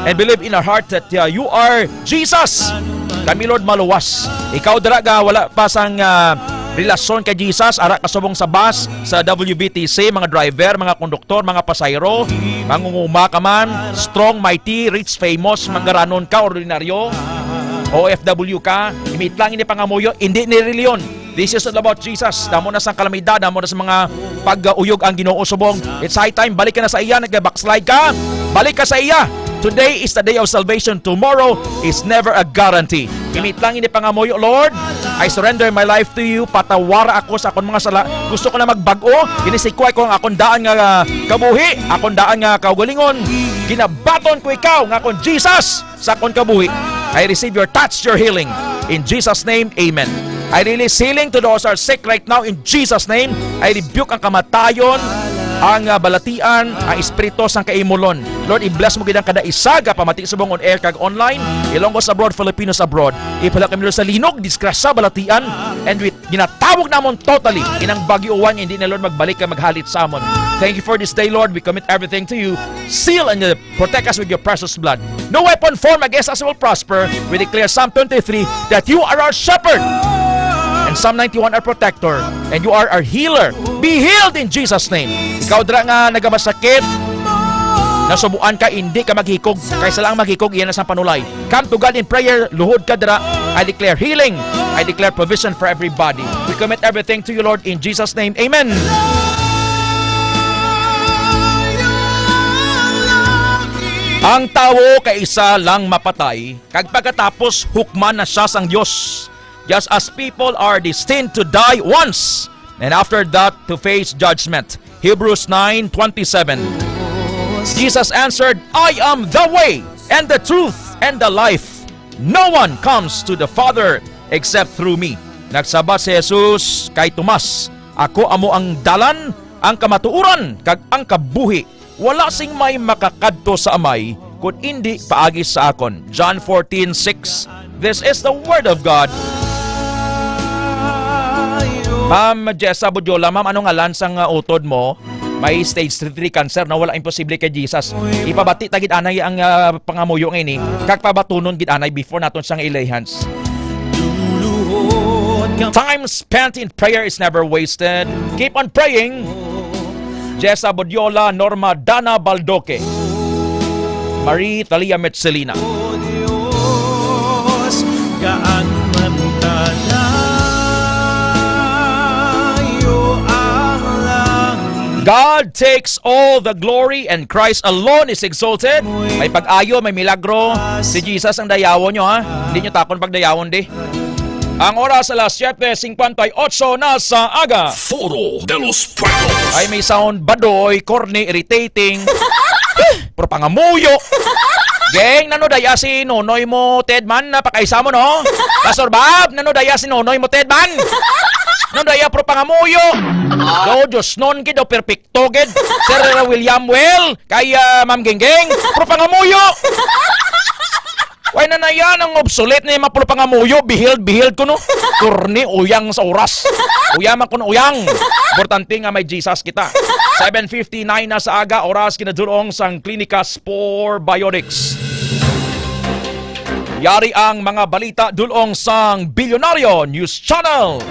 and believe in our heart that you are Jesus, kami, Lord, maluwas. Ikaw daraga wala pa sang relasyon kay Jesus, ara kasubong sa bus, sa WBTC, mga driver, mga konduktor, mga pasayro, mangunguma ka man, strong, mighty, rich, famous, manggaranon ka, ordinaryo, OFW ka, imit lang ini pangamuyo, hindi ni reliyon. This is all about Jesus. Damo na sa kalamidad, damo na sa mga pag-uyog ang Ginoo subong. It's high time, balik ka na sa iya, nag-backslide ka, balik ka sa iya. Today is the day of salvation. Tomorrow is never a guarantee. Imit lang ini pangamuyo, Lord. I surrender my life to you. Patawara ako sa akong mga sala. Gusto ko na magbago. Ginisikway ko ang akong daan nga kabuhi, akong daan nga kaugalingon. Ginabaton ko ikaw nga akong Jesus sa akong kabuhi. I receive your touch, your healing. In Jesus' name, amen. I release healing to those who are sick right now in Jesus' name. I rebuke ang kamatayon, ang balatian, ang espiritu sang kaimulon. Lord, i-bless mo gid ang kada isa ga pamati subong on air kag online, Ilonggos abroad, Filipinos abroad. Ipala kami sa linog, disgrasya, balatian, and with ginatawag namon totally inang Baguio 1, hindi na, Lord, magbalik ka maghalit sa amon. Thank you for this day, Lord. We commit everything to you. Seal and protect us with your precious blood. No weapon formed against us will prosper. We declare Psalm 23 that you are our shepherd, and Psalm 91 our protector, and you are our healer. Be healed in Jesus' name. Ikaw dra nga nagamasakit, nasubuan ka, hindi ka maghikog, kaysa lang maghikog, iyan na sa panulay. Come to God in prayer, luhod ka dra. I declare healing, I declare provision for everybody. We commit everything to you, Lord, in Jesus' name. Amen. Ang tao kay isa lang mapatay, kag pagkatapos hukman na siya sang Dios. Just as people are destined to die once, and after that to face judgment. Hebrews 9:27. Jesus answered, I am the way, and the truth, and the life. No one comes to the Father except through me. Nagsabat si Jesus kay Tomas, ako amo ang dalan, ang kamatuuran, kag ang kabuhi. Wala sing may makakadto sa amay, kung hindi paagi sa akon. John 14:6. This is the word of God. Ma'am Jessa Budyola, ma'am, anong alan sang utod mo? May stage 3 cancer na wala imposible kay Jesus. Ipabati tagid anay ang pangamuyo ngini. Kag pabatunon gid anay before naton sang ilay-hands. Time spent in prayer is never wasted. Keep on praying. Jessa Budyola, Norma Dana Baldoque, Marie Talia Metzelina. God takes all the glory and Christ alone is exalted. May pag-ayo, may milagro. Si Jesus ang dayawon nyo, ha? Hindi nyo takon pag dayawon, di. Ang oras alas 7:58 na sa aga. Foro de los Pueblos. Ay may sound badoy, corny, irritating. Pero pangamuyo. Geng, nanodaya si Nonoy mo, Tedman, napakaisa mo, no? Pastor Bob, nanodaya si Nonoy mo, Tedman. Nanodaya pro pangamuyo. Do, Diyos non, kido, perfecto, gid. Sir William Well, kaya Ma'am Genggeng, pro pangamuyo. Why na yan ang obsolete na yung mapulo pangamuyo, bihil ko, no? Kurni, uyang sa oras. Uyaman ko no, uyang. Importante nga may Jesus kita. 7:59 na sa aga, oras kinadurong sang Klinika Spore Biotics. Yari ang mga balita dulong sang Bilyonaryo News Channel.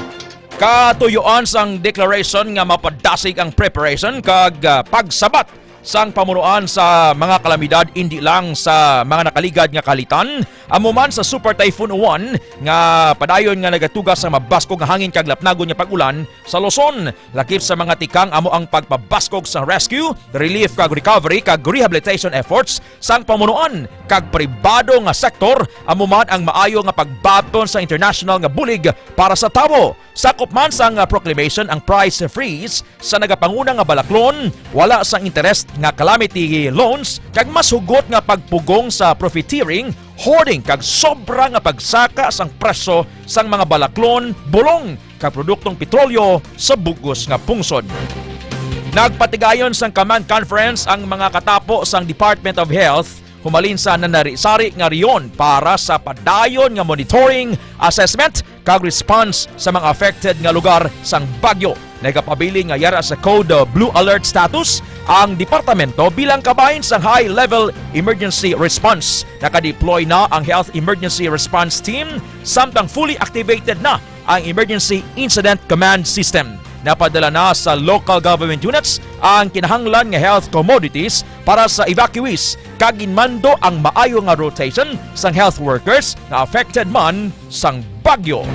Katuyuan sang declaration nga mapadasig ang preparation kag pagsabat sang pamunuan sa mga kalamidad hindi lang sa mga nakaligad nga kalitan, amo man sa Super Typhoon Uwan nga padayon nga nagatugas sa mabaskog nga hangin kag lapnagon nga pag-ulan sa Luzon. Lakip sa mga tikang amo ang pagpabaskog sa rescue, relief kag recovery kag rehabilitation efforts sang pamunuan kag pribado nga sektor, amo man ang maayo nga pagbaton sa international nga bulig para sa tawo. Sakop man sang proclamation ang price freeze sa nagapanguna nga Balaklon, wala sang interest nga calamity loans kag mas hugot nga pagpugong sa profiteering, hoarding kag sobra nga pagsaka sang presyo sang mga Balaklon, bulong kag produktong petrolyo sa bugos nga pungsod. Nagpatigayon sang command conference ang mga katapo sang Department of Health humalin sa nanarisari nga riyon para sa padayon nga monitoring, assessment kag response sa mga affected nga lugar sang bagyo. Nagapabili nga yara sa Code Blue Alert status ang departamento bilang kabahin sang high-level emergency response. Nakadeploy na ang Health Emergency Response Team samtang fully activated na ang Emergency Incident Command System. Napadala na sa local government units ang kinahanglan nga health commodities para sa evacuees kag ginmando ang maayo nga rotation sang health workers na affected man sang bagyo.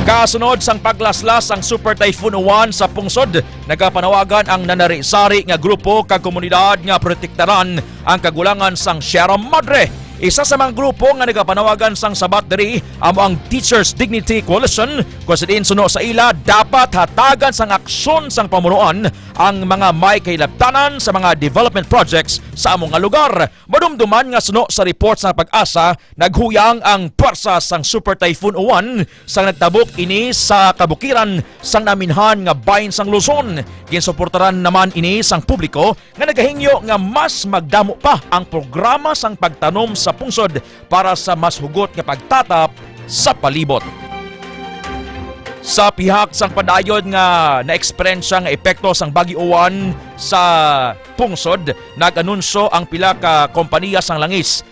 Kasunod sang paglaslas ang Super Typhoon Uwan sa pungsod, nagapanawagan ang nanarisari nga grupo kag komunidad nga protektaran ang kagulangan sang Sierra Madre. Isa sa mga grupo nga nagapanawagan sang sabat diri amo ang Teachers Dignity Coalition. Kusidin suno sa ila dapat hatagan sang aksyon sang pamunuan ang mga may kailabtanan sa mga development projects sa among nga lugar. Madumduman nga suno sa report sa Pag-asa, naghuyang ang pwersa sang Super Typhoon Uwan sang nagtabok ini sa kabukiran sang naminhan nga bahin sang Luzon. Ginsuportaran naman ini sang publiko nga nagahingyo nga mas magdamo pa ang programa sang pagtanom sa pungsod para sa mas hugot nga pagtatap sa palibot. Sa pihak sang padayon nga na-eksperyensya nga epekto sang Bagyo Uwan sa pungsod, nag-anunsyo ang pila ka kompanya sang langis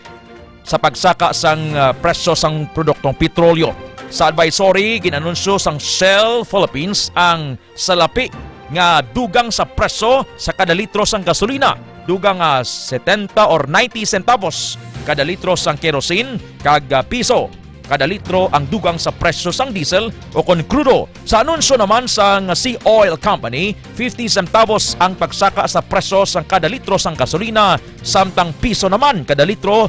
sa pagsaka sang presyo sang produktong petrolyo. Sa advisory, ginanunsyo sang Shell Philippines ang salapi nga dugang sa presyo sa kada litro sang gasolina, dugang 70 or 90 centavos kada litro sang kerosene kag piso kada litro ang dugang sa presyo sang diesel o kon krudo. Sa anunsyo naman sang Sea Oil Company, 50 centavos ang pagsaka sa presyo sang kada litro sang gasolina, samtang piso naman kada litro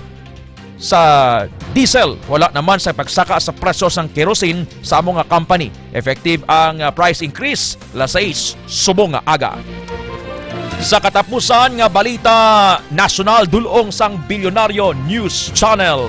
sa diesel. Wala naman sa pagsaka sa presyo sang kerosene sa among nga company. Effective ang price increase lasais subong nga aga. Sa katapusan nga balita, national dulong sang Bilyonaryo News Channel.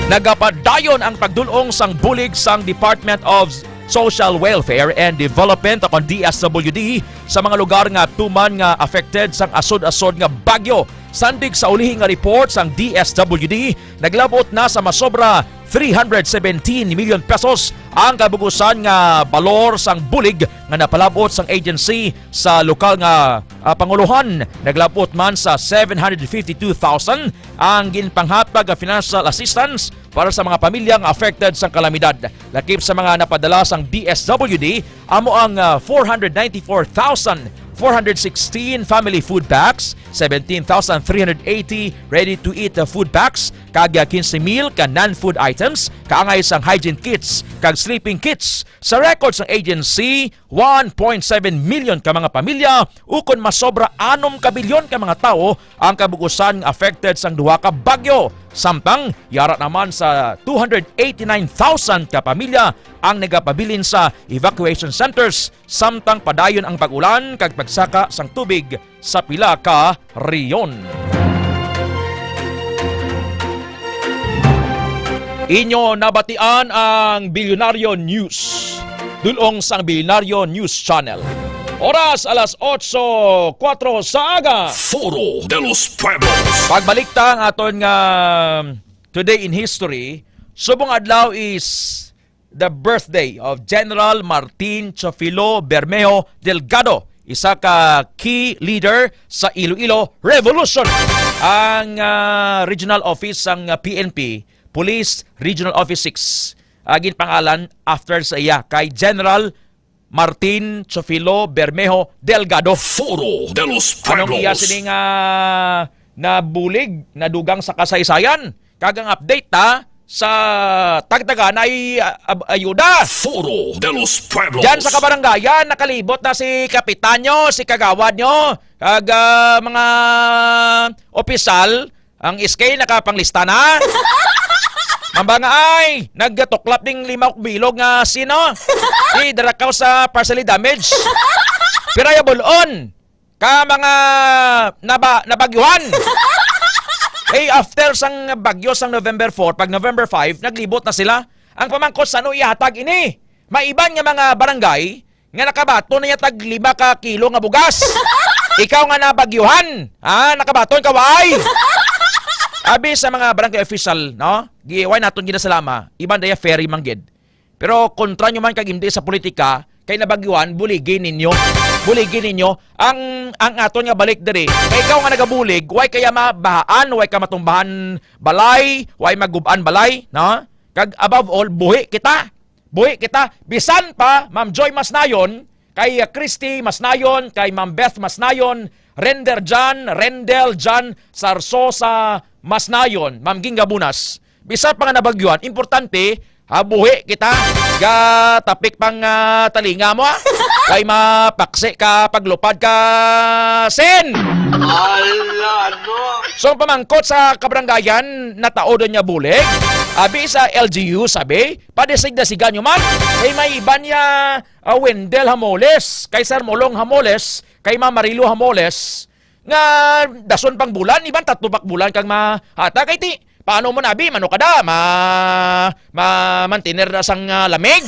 Nagapadayon ang pagdulong sang bulig sang Department of Social Welfare and Development o DSWD sa mga lugar nga tuman nga affected sang asod-asod nga bagyo. Sandig sa ulihi nga report sang DSWD, naglabot na sa masobra 317 million pesos ang kabugusan nga balor sang bulig nga napalabot sang agency sa lokal nga panguluhan. Naglabot man sa 752,000 ang ginpanghatag nga financial assistance para sa mga pamilyang affected sang kalamidad. Lakip sa mga napadala sang DSWD, amo ang 416 family food packs, 17,380 ready-to-eat food packs, kag 15,000 ka non-food items, kaangay sang hygiene kits, kag sleeping kits. Sa records ng agency, 1.7 million ka mga pamilya, ukon masobra 6 ka bilyon ka mga tao ang kabugusan affected sang duha ka bagyo. Samtang, yara naman sa 289,000 ka pamilya ang nagapabilin sa evacuation centers, samtang padayon ang pag-ulan kag pagsaka sang tubig sa pila ka riyon. Inyo nabatian ang Bilyonaryo News. Dulong sang Bilyonaryo News Channel. Oras alas 8:04 sa aga. Foro de los Pueblos. Pagbalik ta ang aton nga Today in History, subong adlaw is the birthday of General Martin Chofilo Bermejo Delgado, isa ka key leader sa Iloilo Revolution. Ang regional office ng PNP, Police Regional Office 6, agin pangalan after sa iya kay General Martin Chofilo Bermejo Delgado. Foro de los Anong iya Pueblos. sining na bulig, na dugang sa kasaysayan. Kagang update sa tagtagan ay ayuda. Foro de los Pueblos. Diyan sa kabaranggayan, nakalibot na si kapitan nyo, si kagawad nyo, kag mga opisyal, ang iskay nakapanglista na. Mambanga ay, nagtuklap ding 5 bilog nga sino? Si Darakaw sa partially damaged. Piraya bulon, ka mga nabagyuhan. After sang bagyo sang November 4, pag November 5, naglibot na sila. Ang pamangkot sa ano ihatag ini. Maiban nga mga barangay, nga nakabato na tag 5 ka kilo nga bugas. Ikaw nga nabagyuhan, nakabaton ka why? Abi sa mga barangay official, no? Giway naton ginasalama, iban daya ferry manggid. Pero kontra nyo man kagimdi sa politika, kay nabagyuhan, buligin ninyo. Buligin ninyo ang aton nga balik diri. Kay ikaw nga nagabulig, way kaya mabahaan, way ka matumbahan balay, way maguban balay, no? Kag above all, buhi kita. Buhi kita. Bisan pa, Ma'am Joy Masnayon, kay Christy Masnayon, kay Ma'am Beth Masnayon, Rendel Jan Sarsosa Masnayon, Ma'am Ginga Bunas. Bisan pa nga nabagyuhan, importante, buhi kita. Tapik pang talinga mo, kay mapaksi ka, paglupad ka, sen! So, pamangkot sa kabaranggayan, natao doon niya bulig. Abi sa LGU, sabi, padesig-desigan nyo man. Kay may iba niya Wendell Hamoles, kay Sir Molong Hamoles, kay Ma'am Marilu Hamoles, nga dason pang bulan, iban 3 bulan kang mahata. Kay ti, paano mo nabi, mano ka da, mantiner na sang lamig?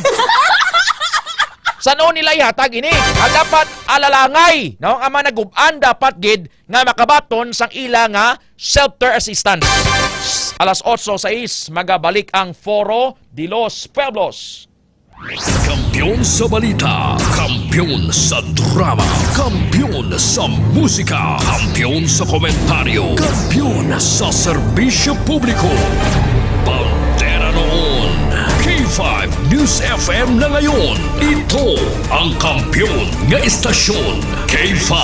Saan nila ihatag ini? Dapat alalangay, no? Ang mga naguban dapat gid nga makabaton sang ila nga shelter assistance. Alas 8:06 magabalik ang Foro de los Pueblos. Kampiyon sa balita, kampiyon sa drama, kampiyon sa musika, kampiyon sa komentaryo, kampiyon sa serbisyo publiko. Pantera noon, K5 News FM na ngayon. Ito ang kampiyon nga istasyon, K5.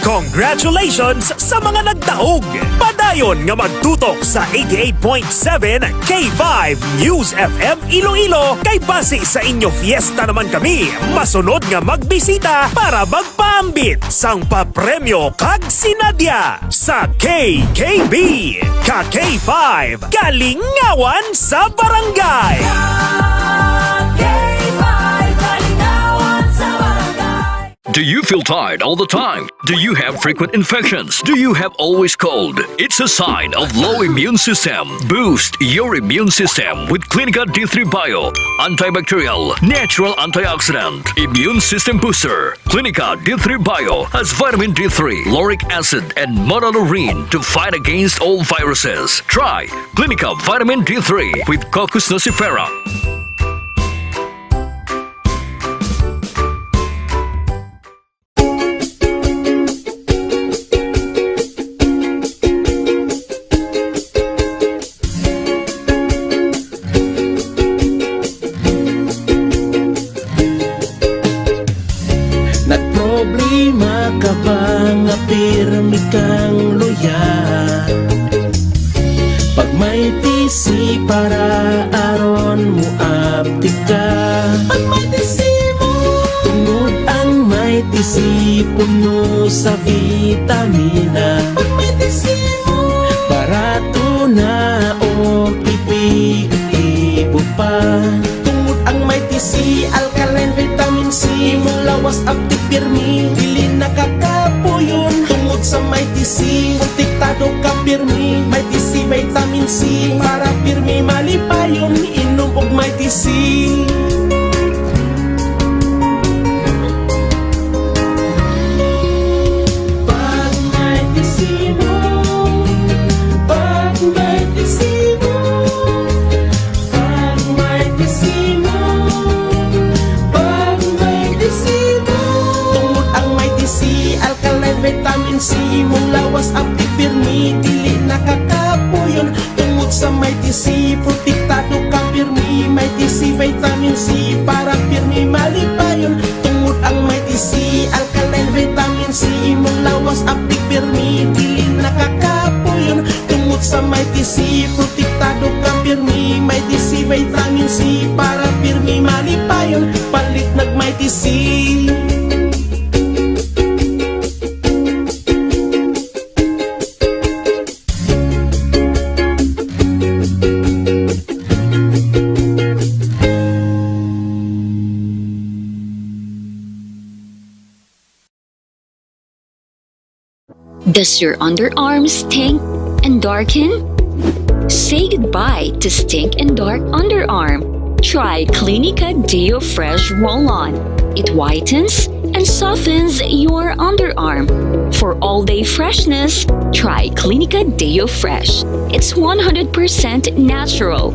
Congratulations sa mga nagdaog! Padayon nga magtutok sa 88.7 K5 News FM Iloilo kay base sa inyo fiesta naman kami. Masunod nga magbisita para magpaambit sang papremyo kag sinadya sa KKB. Ka K5, kalingawan sa barangay! Do you feel tired all the time? Do you have frequent infections? Do you have always cold? It's a sign of low immune system. Boost your immune system with Clinica D3 Bio. Antibacterial, natural antioxidant, immune system booster. Clinica D3 Bio has vitamin D3, lauric acid, and monolurine to fight against all viruses. Try Clinica Vitamin D3 with Coccus nocifera. Nagproblema ka ba nga pirmi kang loyal? TC para aron mo aptika. Ang may TC mo, tungod ang may TC puno sa vitamina. Ang may TC mo, barato na o ipo pa. Tungod ang may TC, alkaline vitamin C, mulawas aptik pirmi, dili nakakapuyon. Tungod sa may TC, kontiktado ka pirmi, may TC vitamin C, para pirmi malipayon, inom og may TC. Pag may TC mo, pag may TC mo, pag may TC mo, pag may TC mo. Tungod ang may TC, alkaline vitamin C, imong lawas aptik pirmi, dili nakakapuyon. Tungod sa may TC, protektado ka pirmi, may TC vitamin C, para pirmi malipayon. Tungod ang may TC, alkaline vitamin C, imong lawas aptik pirmi, dili nakakapuyon. Tungod sa may TC, protektado ka pirmi, may TC vitamin C, para pirmi malipayon. Palit nag may TC. Does your underarm stink and darken? Say goodbye to stink and dark underarm. Try Clinica Deo Fresh Roll-On. It whitens and softens your underarm. For all-day freshness, try Clinica Deo Fresh. It's 100% natural.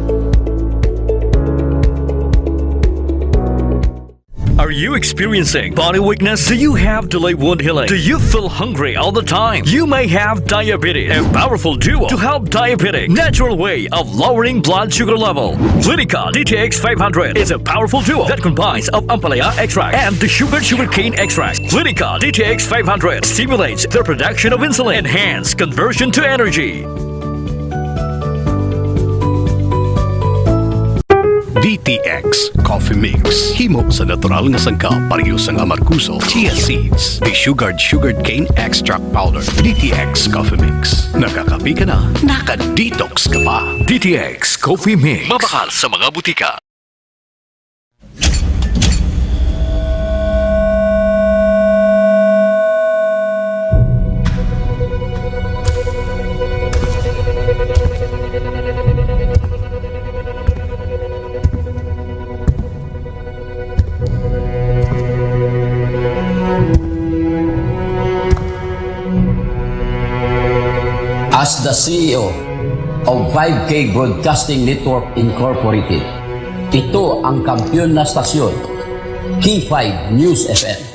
Are you experiencing body weakness? Do you have delayed wound healing? Do you feel hungry all the time? You may have diabetes. A powerful duo to help diabetic. Natural way of lowering blood sugar level. Clinica DTX 500 is a powerful duo that combines of ampalaya extract and the sugarcane extract. Clinica DTX 500 stimulates the production of insulin, enhance conversion to energy. DTX Coffee Mix. Himo sa natural nga sangkap pareho sang amarkuso, chia seeds, sugared cane extract powder. DTX Coffee Mix. Nakakapi ka na, naka-detox ka pa. DTX Coffee Mix. Mabakal sa mga butika. As the CEO of 5K Broadcasting Network Incorporated, ito ang kampiyon na stasyon, K5 News FM.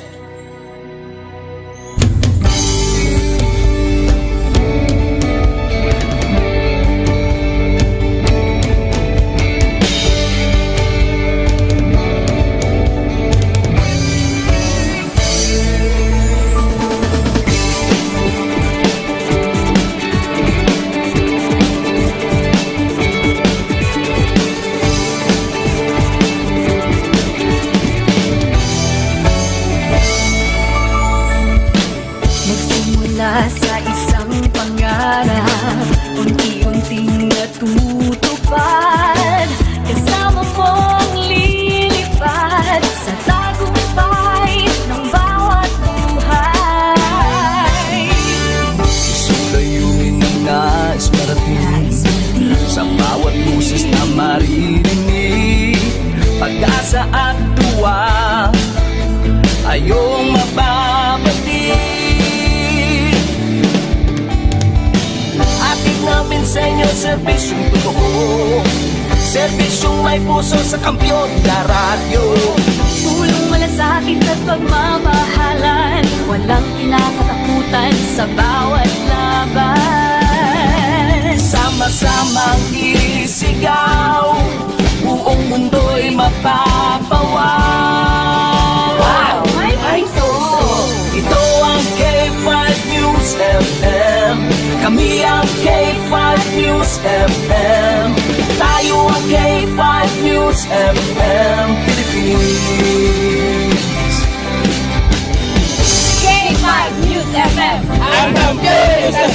Sa isang pangarap, unti-unting natutupad, kasama mong lilipad sa tagumpay ng bawat buhay. Layunin ang nais marating sa bawat boses na maririnig, pag-asa at tuwa ayong mababatid. Namin sa inyo, serbisyong totoo, serbisyong may puso sa kampiyon na radyo. Tulong malasakit at pagmamahalan, walang kinakatakutan sa bawat laban. Sama-samang isigaw, buong mundo'y mapapawaw. Wow! May Ito ang K5 News FM, kami ang K5 News FM. Tayo ang K5 News FM Philippines. K5 News FM. Ang kampiyon sa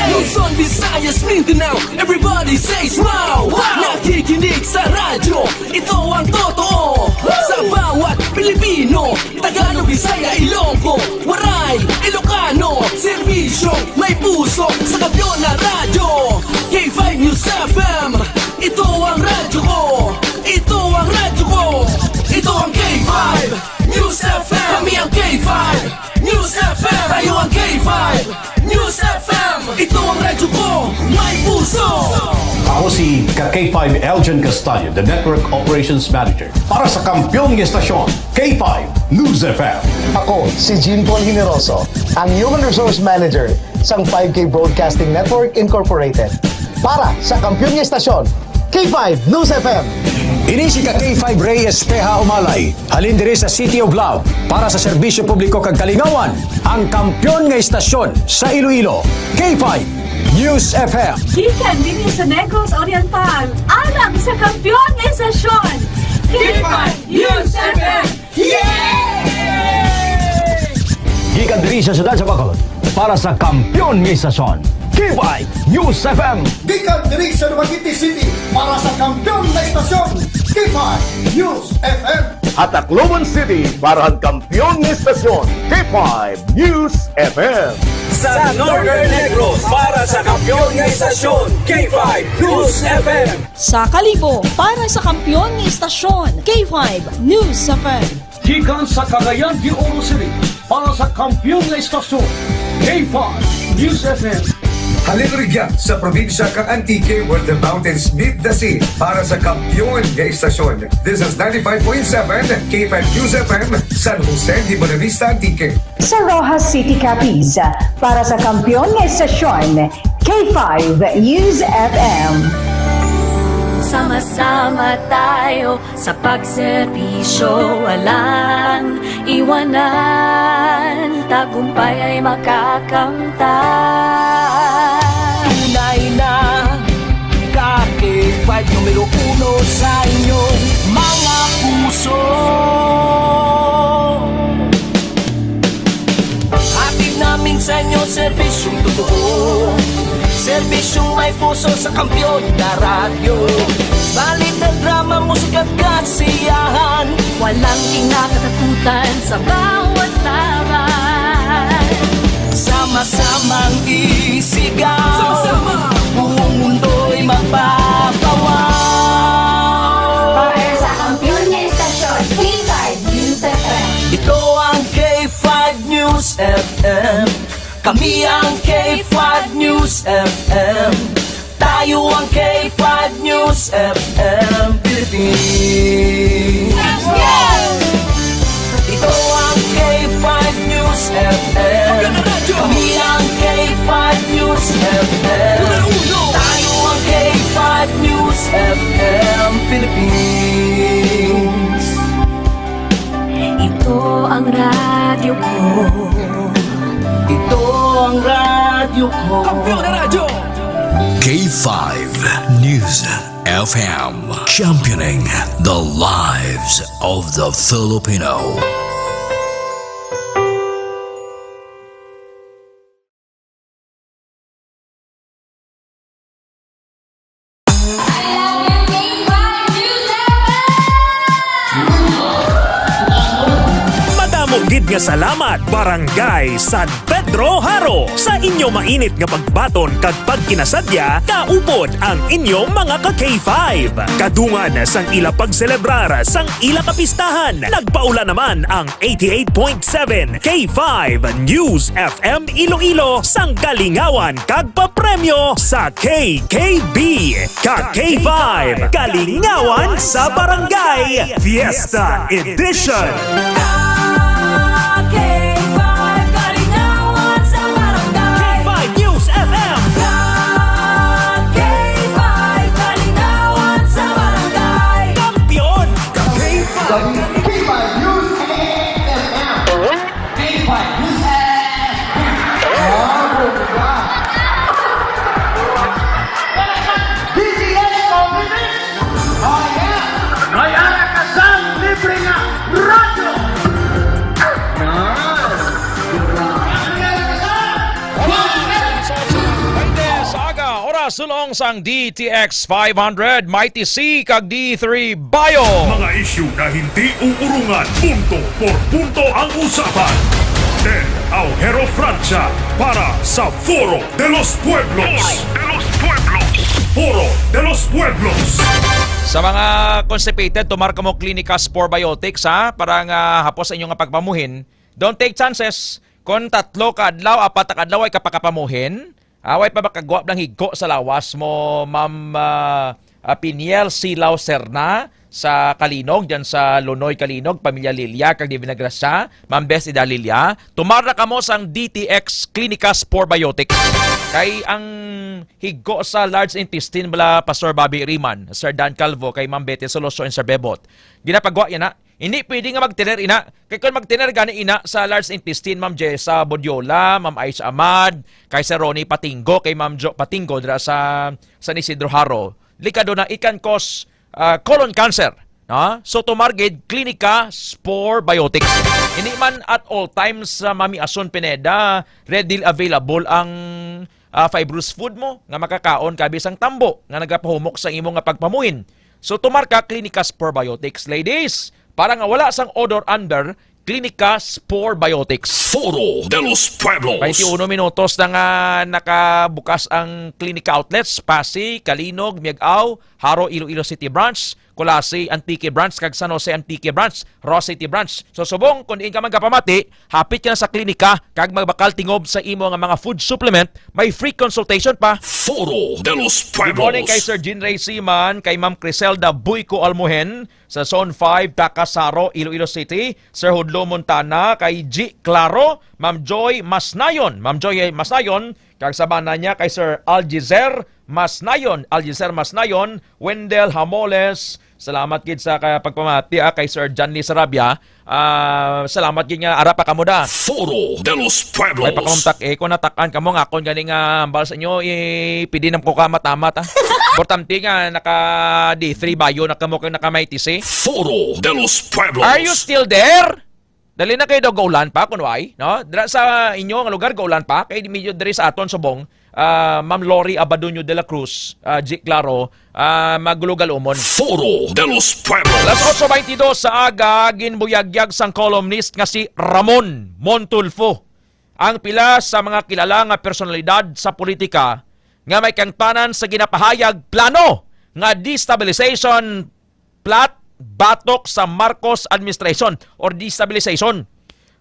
Luzon, Visayas, Mindanao, everybody says wow! Nakikinig sa radyo, ito ang totoo. Sa bawat Pilipino, Tagalog, Bisaya, Ilonggo, Waray, Ilocano, serbisyong may puso sa kampiyon na radyo. K5 News FM, ito ang radyo ko. Ito ang radyo ko. Ito ang K5 News FM. Kami ang K5 News FM. Tayo ang K5 News FM. Ito ang radyo ko, may puso. Ako si K5 Elgin Castaño, the Network Operations Manager para sa kampyong estasyon K5 News FM. Ako si Jean Paul Generoso, ang Human Resource Manager sa 5K Broadcasting Network Incorporated para sa kampyong estasyon K5 News FM. Ini si K5 Ray Espeja Umalay, halin diri sa City of Love para sa serbisyo publiko kag kalingawan, ang kampyon nga istasyon sa Iloilo, K5 News FM. Gikan din sa Negros Oriental, alang sa kampiyon ng estasyon. K5 News FM. Gikan diri sa siyudad sa Bacolod para sa kampyon nga istasyon, K5 News FM. Gikan diri sa Dumaguete City para sa kampyon na istasyon K5 News FM. At Tacloban City para ang kampyon ng istasyon K5 News FM. Sa Northern Negros para sa kampyon ng istasyon K5 News FM. Sa Kalibo para sa kampyon ng istasyon K5 News FM. Gikan sa Cagayan de Oro City para sa kampyon ng istasyon K5 News FM. Halin rigyan sa probinsya kang Antique where the mountains meet the sea para sa kampyon ng istasyon. This is 95.7 K5 News FM, San Jose de Buenavista, Antique. Sa Rojas City, Capiz para sa kampyon ng istasyon K5 News FM. Sama-sama tayo sa pagserbisyo, walang iwanan, tagumpay ay makakamtan. Tunay na K5 numero 1 sa inyong mga puso. Hatid namin sa inyo serbisyong totoo, serbisyong may puso sa kampyon na radyo. Balit na drama, musika at kasiyahan, walang kinakatakutan sa bawat laban. Sama-samang isigaw, sama-sama, buong mundo'y magpapawaw. Para sa kampyon ng istasyon K5 News FM. Ito ang K5 News FM. Kami ang K5 News FM. Tayo ang K5 News FM Philippines. Ito ang K5 News FM. Kami ang K5 News FM. Tayo ang K5 News FM Philippines. Ito ang radyo ko. Ito ang radyo ko. Kampiyon na radyo! K5 News FM, championing the lives of the Filipino. Gid nga salamat Barangay San Pedro Haro sa inyo mainit nga pagbaton kag pagkinasadya kaupod ang inyong mga ka-K5. Kadungan sang ila pagselebrar sang ila kapistahan. Nagpaula naman ang 88.7 K5 News FM Iloilo sang kalingawan kag papremyo sa KKB. Ka-K5 Kalingawan sa Barangay Fiesta Edition. sulong sang DTX 500, Mighty C kag D3 Bio. Mga isyu na hindi uurungan, punto por punto ang usapan. Del Aujero Francia para sa Foro de los Pueblos. Foro de los Pueblos. Sa mga constipated, tumarka mo Clinica Spore Biotics ha, para nga hapos sa inyong pagpamuhin. Don't take chances. Kung 3 ka adlaw, 4 ka adlaw ay kapamuhin. Away pa makagwap ng higko sa lawas mo, Ma'am Piniel Silaw Serna sa Kalinog, dyan sa Lunoy Kalinog, Pamilya Lilia, kag di Vinagrasa, Ma'am Bes Ida Lilia. Tumarna ka mo sang DTX Clinica Spore Biotics. Kay ang higko sa large intestine bala Pastor Bobby Riman, Sir Dan Calvo, kay Ma'am Betty Soloso and Sir Bebot. Ginapagwa yan na. Hindi pwede nga magtiner ina. Kaya kung magtiner gani ina sa large intestine, Ma'am Jessa Bodiola, Ma'am Aisha Ahmad, kay Sir Ronnie Patingo, kay Ma'am Jo Patingo dira sa San Isidro Haro. Likado na ikan cause colon cancer. No? So tumargid Clinica Spore Biotics. Hindi man at all times sa Mami Asun Pineda readily available ang fibrous food mo nga makakaon kabis ang tambo nga nagapahumok sa imong nga pagpamuhin. So tumarka Clinica Spore Biotics, ladies. Para nga wala sang odor under Clinica Spore Biotics. Foro de los Pueblos. 21 minutos na nga nakabukas ang Clinica outlets. Pasig, Kalinog, Miagao, Haro, Iloilo City Branch, Colasi, Antique Branch, kag San Jose Antique Branch, Ross City Branch. So subong, kung diin ka magkapamati, hapit ka na sa klinika, kag magbakal tingob sa imo nga mga food supplement, may free consultation pa. Foro de los Pueblos. Good morning kay Sir Jean Ray Siman, kay Ma'am Criselda Buyco Almuhen, sa Zone 5, Takasaro, Iloilo City, Sir Hudlo Montana, kay G. Claro, Ma'am Joy Masnayon, kag sabana niya kay Sir Algizer Masnayon, Wendell Hamoles. Salamat gid sa pagpamati kay Sir Johnny Sarabia. Salamat gid nga ara pa kamo da. Foro de los Pueblos. May pakamtak kung natakan kamo nga kon gani nga ambal sa inyo ipidinam ko ka matamat ha. Importante nga naka D3 Bio na kamo kang nakamighty si. Foro de los Pueblos. Are you still there? Dali na kayo daw gaulan pa, kunway, no? Dira sa inyo ang lugar, gaulan pa. Kaya medyo diri sa aton subong, Ma'am Lori Abadunyo de la Cruz, G. Claro, magulugal umon. Foro de los Pueblos. Las 8:22 sa aga, ginbuyagyag sang columnist nga si Ramon Montulfo. Ang pila sa mga kilala nga personalidad sa politika nga may kangtanan sa ginapahayag plano nga destabilization plot batok sa Marcos administration or destabilization.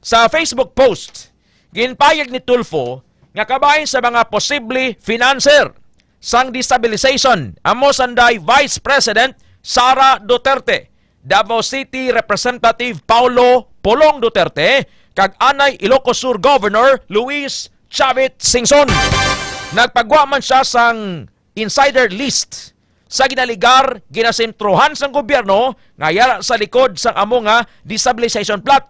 Sa Facebook post, ginpayag ni Tulfo nga kabahin sa mga posible financer sang destabilization amo sanday Vice President Sara Duterte, Davao City Representative Paulo Polong Duterte, kag anay Ilocos Sur Governor Luis Chavit Singson. Nagpagwa man siya sang insider list sa ginaligar, ginasentruhan sang gobyerno nga yara sa likod sang amo nga destabilization plot.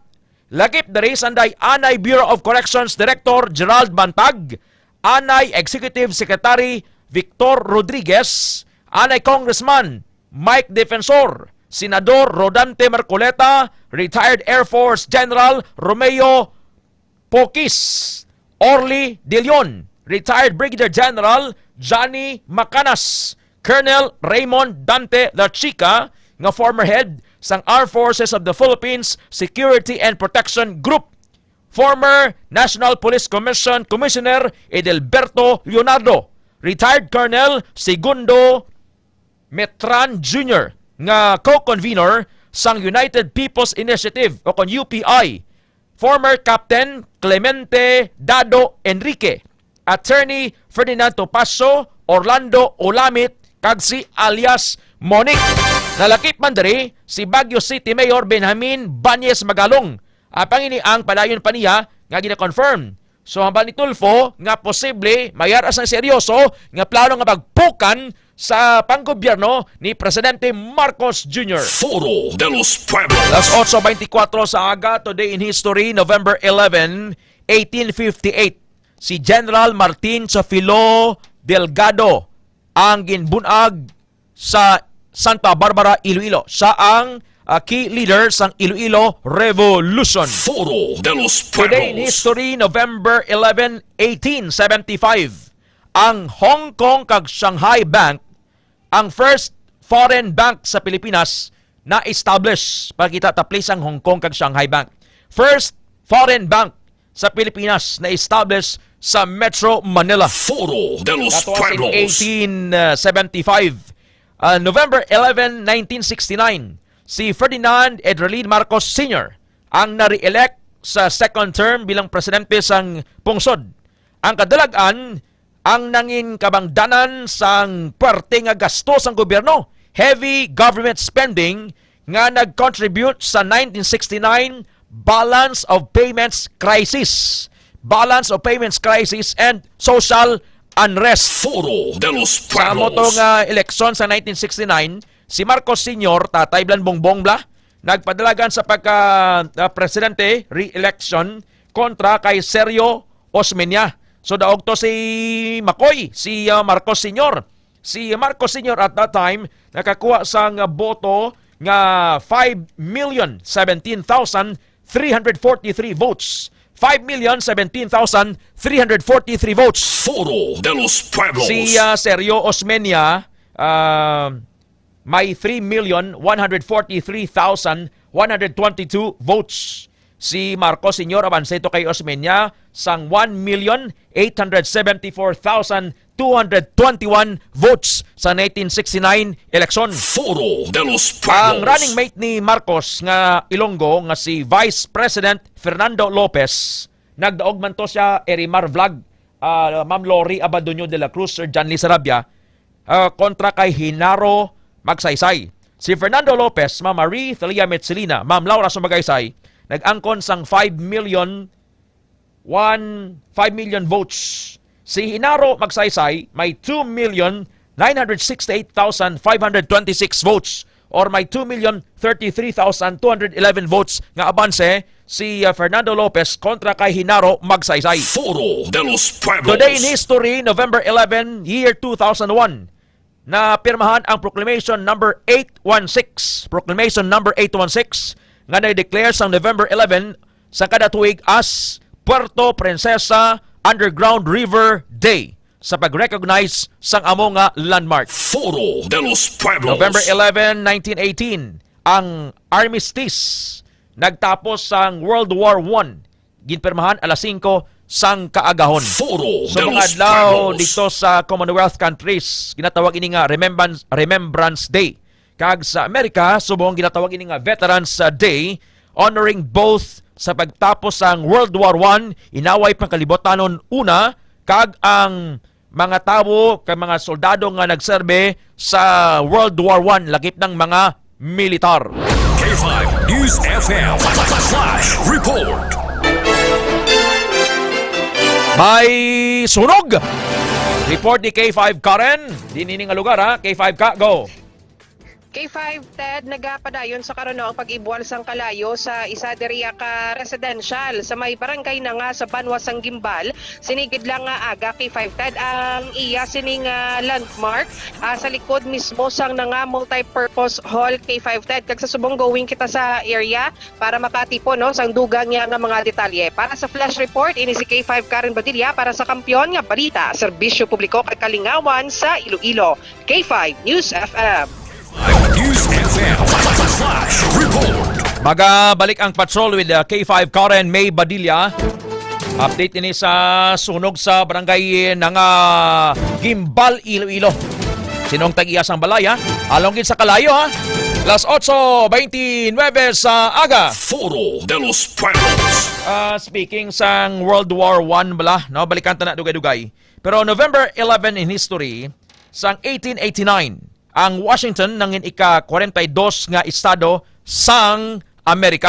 Lakip diri sanday anay Bureau of Corrections Director Gerald Bantag, anay Executive Secretary Victor Rodriguez, anay Congressman Mike Defensor, Senador Rodante Marcoleta, retired Air Force General Romeo Poquis, Orly De Leon, retired Brigadier General Johnny Macanas, Colonel Raymond Dante La Chica, nga former head sang Armed Forces of the Philippines Security and Protection Group, former National Police Commission Commissioner Edelberto Leonardo, retired Colonel Segundo Metran Jr., nga co-convener sang United People's Initiative o kon UPI, former Captain Clemente Dado Enrique, Attorney Ferdinand Topacio, Orlando Olamit, kag si alias Monique. Nalakip man diri si Baguio City Mayor Benjamin Banyes Magalong. Pangini ang padayon pa niya nga gina-confirm. So hambal ni Tulfo nga posible mayaras ang seryoso nga plano nga pagpukan sa panggobyerno ni Presidente Marcos Jr. Foro de los Pueblos. Las 8:24 sa aga, today in history, November 11, 1858. Si General Martin Chofilo Delgado ang ginbunag sa Santa Barbara, Iloilo. Siya ang key leader sa Iloilo Revolution. Foro de los Pueblos. Today in history, November 11, 1875. ang Hong Kong kag Shanghai Bank ang first foreign bank sa Pilipinas na establish. Pagkita place ang Hong Kong kag Shanghai Bank. First foreign bank sa Pilipinas na establish sa Metro Manila. Foro de los That was Pueblos. in 1875. November 11, 1969, si Ferdinand Edralin Marcos Sr. ang na-re-elect sa second term bilang presidente sang pungsod. Ang kadalagan ang nangin kabangdanan sang parte nga gasto sang gobyerno, heavy government spending nga nag-contribute sa 1969 balance of payments crisis. Balance of payments crisis and social unrest. Foro de los Sa Pueblos. motong eleksyon sa 1969, si Marcos Sr., Tatay Blan Bongbong Bla, nagpadalagan sa pagka-presidente, re-election, kontra kay Sergio Osmeña. So daog to si Makoy, si Marcos Sr. Si Marcos Sr. at that time, nakakuha sang boto nga 5,017,343 votes. 5,017,343 votes. Foro de los Pueblos. Si Sergio Osmeña may 3,143,122 votes. Si Marcos Sr. abanseto kay Osmeña sang 1,874,221 votes sa 1969 eleksyon. Foro de los Ang Pueblos. running mate ni Marcos nga Ilonggo nga si Vice President Fernando Lopez, nagdaog man to siya Erimar Vlog, Ma'am Lori Abadonyo de la Cruz, Sir John Lee Sarabia, kontra kay Hinaro Magsaysay. Si Fernando Lopez, Ma'am Marie Thalia Metzelina, Ma'am Laura Sumagaysay, nag-angkon sang 5 million votes. Si Hinaro Magsaysay may 2,968,526 votes or may 2,033,211 votes nga abanse si Fernando Lopez kontra kay Hinaro Magsaysay. Foro de los Pueblos. Today in history, November 11, year 2001, na pirmahan ang Proclamation number 816. Proclamation number 816 nga na-declare sa November 11 sa kada tuig as Puerto Princesa Underground River Day sa pag-recognize sang amo nga landmark. Foro de los Pueblos. November 11, 1918, ang armistice nagtapos sang World War I. Ginpirmahan alas 5 sang kaagahon. Foro So de mga los adlaw Pueblos. dito sa Commonwealth countries, ginatawag ini nga Remembrance Day. Kag sa Amerika, subong ginatawag ini nga Veterans Day, honoring both sa pagtapos sang World War I, inaway pang kalibotanon una, kag ang mga tao, kag mga soldado nga nagserbe sa World War I, lakip ng mga militar. K5 News FM. Flash Report. May sunog! Report ni K5 Karen. Dinining nga lugar ha. K5 ka, go! K5 Ted nagapadayon sa karon ang pag-ibuwal sang kalayo sa isa diriya ka residential sa may barangay na nga sa Banwasang Gimbal. Sinigid lang nga aga K5 Ted ang iya sining landmark sa likod mismo sang nga multi-purpose hall K5 Ted. Kag sa subong going kita sa area para makatipo no sang dugang nga mga detalye. Para sa flash report ini si K5 Karen Badilla para sa Kampiyon nga Balita, Serbisyo Publiko kag Kalingawan sa Iloilo. K5 News FM. News FM. Flash Report. Magabalik ang patrol with K5 Karen May Badilla. Update ini sa sunog sa barangay ng Gimbal, Iloilo. Sinong tag-iya sang balay ha? Along sa kalayo ha? Las 8:29 sa aga. Foro de los Pueblos. Speaking sang World War I bala, no? Balikan ta na dugay-dugay. Pero November 11 in history, sang 1889, ang Washington nangin ika-42 nga estado sang Amerika.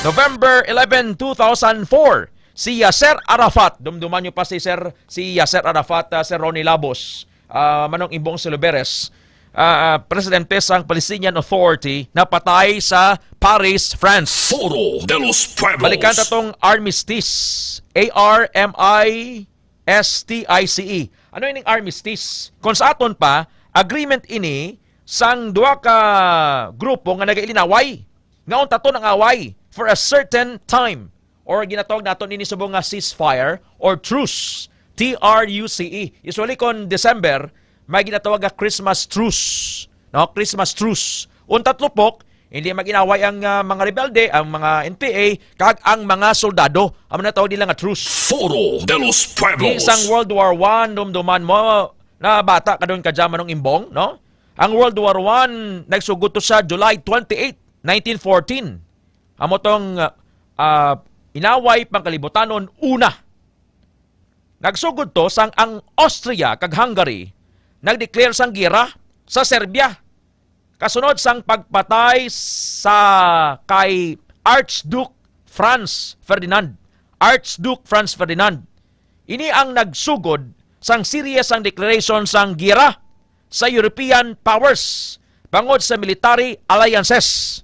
November 11, 2004, si Yasser Arafat, dumduman nyo pa si Yasser Arafat, Sir Ronnie Labos, Manong Imbong Siluberes, presidente sang Palestinian Authority, napatay sa Paris, France. Foro de los Pueblos. Balikan tatong armistice. ARMISTICE. Ano yung armistice? Kung sa aton pa, agreement ini sang duha ka grupo nga nagailinaway. Ngaon taton ang away for a certain time or ginatawag naton ini subong nga ceasefire or truce TRUCE. Usually kon December, may ginatawag nga Christmas truce. No? Christmas truce. Untatlupok, hindi maginaway ang mga rebelde, ang mga NPA, kag ang mga soldado. Ang natawag nila nga truce. Foro de los Pueblos. Isang World War I, dumduman mo, na bata ka doon kadya manong imbong, no? Ang World War I, nagsugod to sa July 28, 1914. Amo tong inaway pangkalibutanon una. Nagsugod to sang ang Austria kag Hungary nagdeclare sang giyera sa Serbia. Kasunod sang pagpatay sa kay Archduke Franz Ferdinand. Archduke Franz Ferdinand. Ini ang nagsugod sang series ang declaration sang giyera sa European powers bangod sa military alliances.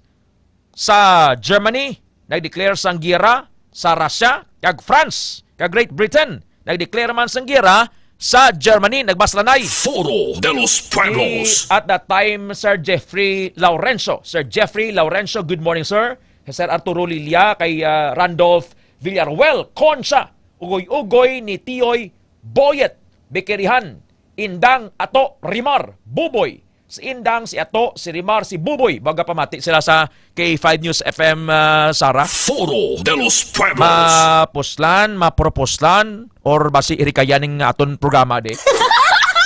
Sa Germany, nag-declare sang giyera sa Russia, kag France, kag Great Britain. Nag-declare man sang giyera sa Germany, nagbaslanay. Foro de los Pueblos. At that time, Sir Jeffrey Laurencio. Sir Jeffrey Laurencio, good morning, sir. Sir Arturo Lilia, kay Randolph Villaruel, Concha, ugoy-ugoy ni Tioy Boyet, Bekerihan, Indang, Ato, Rimar, Buboy. Si Indang, si Ato, si Rimar, si Buboy. Baga pamati sila sa K5 News FM, Sara. Foro de los Pueblos. Mapuslan, maproposlan, or basi irikayaning aton programa de.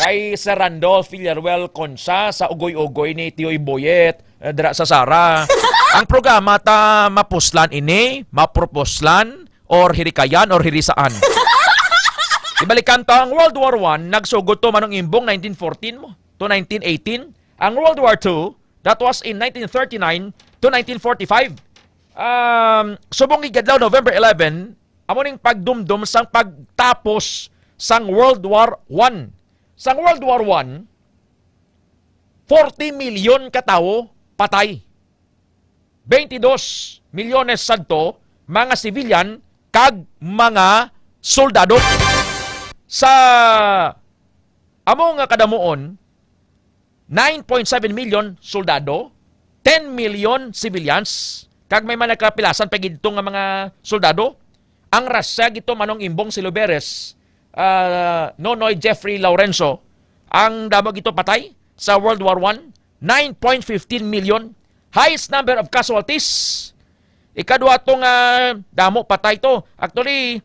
Kay Sir Randolph Villaruel Concha sa ugoy-ugoy ni Tioy Boyet, dira sa Sara. Ang programa ta mapuslan ini, maproposlan, or hirikayan, or hirisaan. Ibalikan ta ang World War I, nagsugod to manong imbong 1914 mo to 1918. Ang World War II, that was in 1939 to 1945. Subong igadlaw November 11, amo ning pagdumdum sang pagtapos sang World War I. Sang World War I, 40 milyon katao patay. 22 milyones sadto mga civilian kag mga soldado. Sa among nga kadamuon, 9.7 million soldado, 10 million civilians, kag may mga nagkapilasan pag ito nga mga soldado. Ang Russia, gito manong imbong si Luberes, Nonoy Jeffrey Laurencio, ang damag ito patay sa World War I, 9.15 million. Highest number of casualties. Ikadwa itong damo patay to. Actually,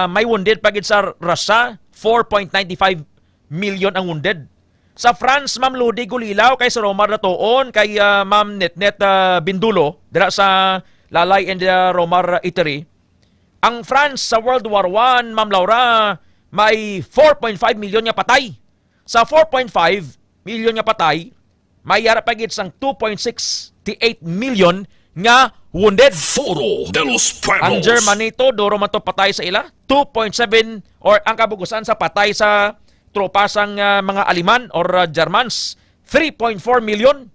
may wounded pagid sa Russia, 4.95 million ang wounded. Sa France, Ma'am Ludi Gulilaw, kay Sir Romar Latoon, kay Ma'am Netnet Bindulo, dira sa Lalay and Romar Eatery. Ang France sa World War I, Ma'am Laura, may 4.5 million nga patay. Sa 4.5 million nga patay, may yara pagid sang 2.68 million nga wounded. Foro de los Pueblos. Ang Germany to, duro man to patay sa ila. 2.7 or ang kabugusan sa patay sa tropa sang mga Aliman or Germans. 3.4 million.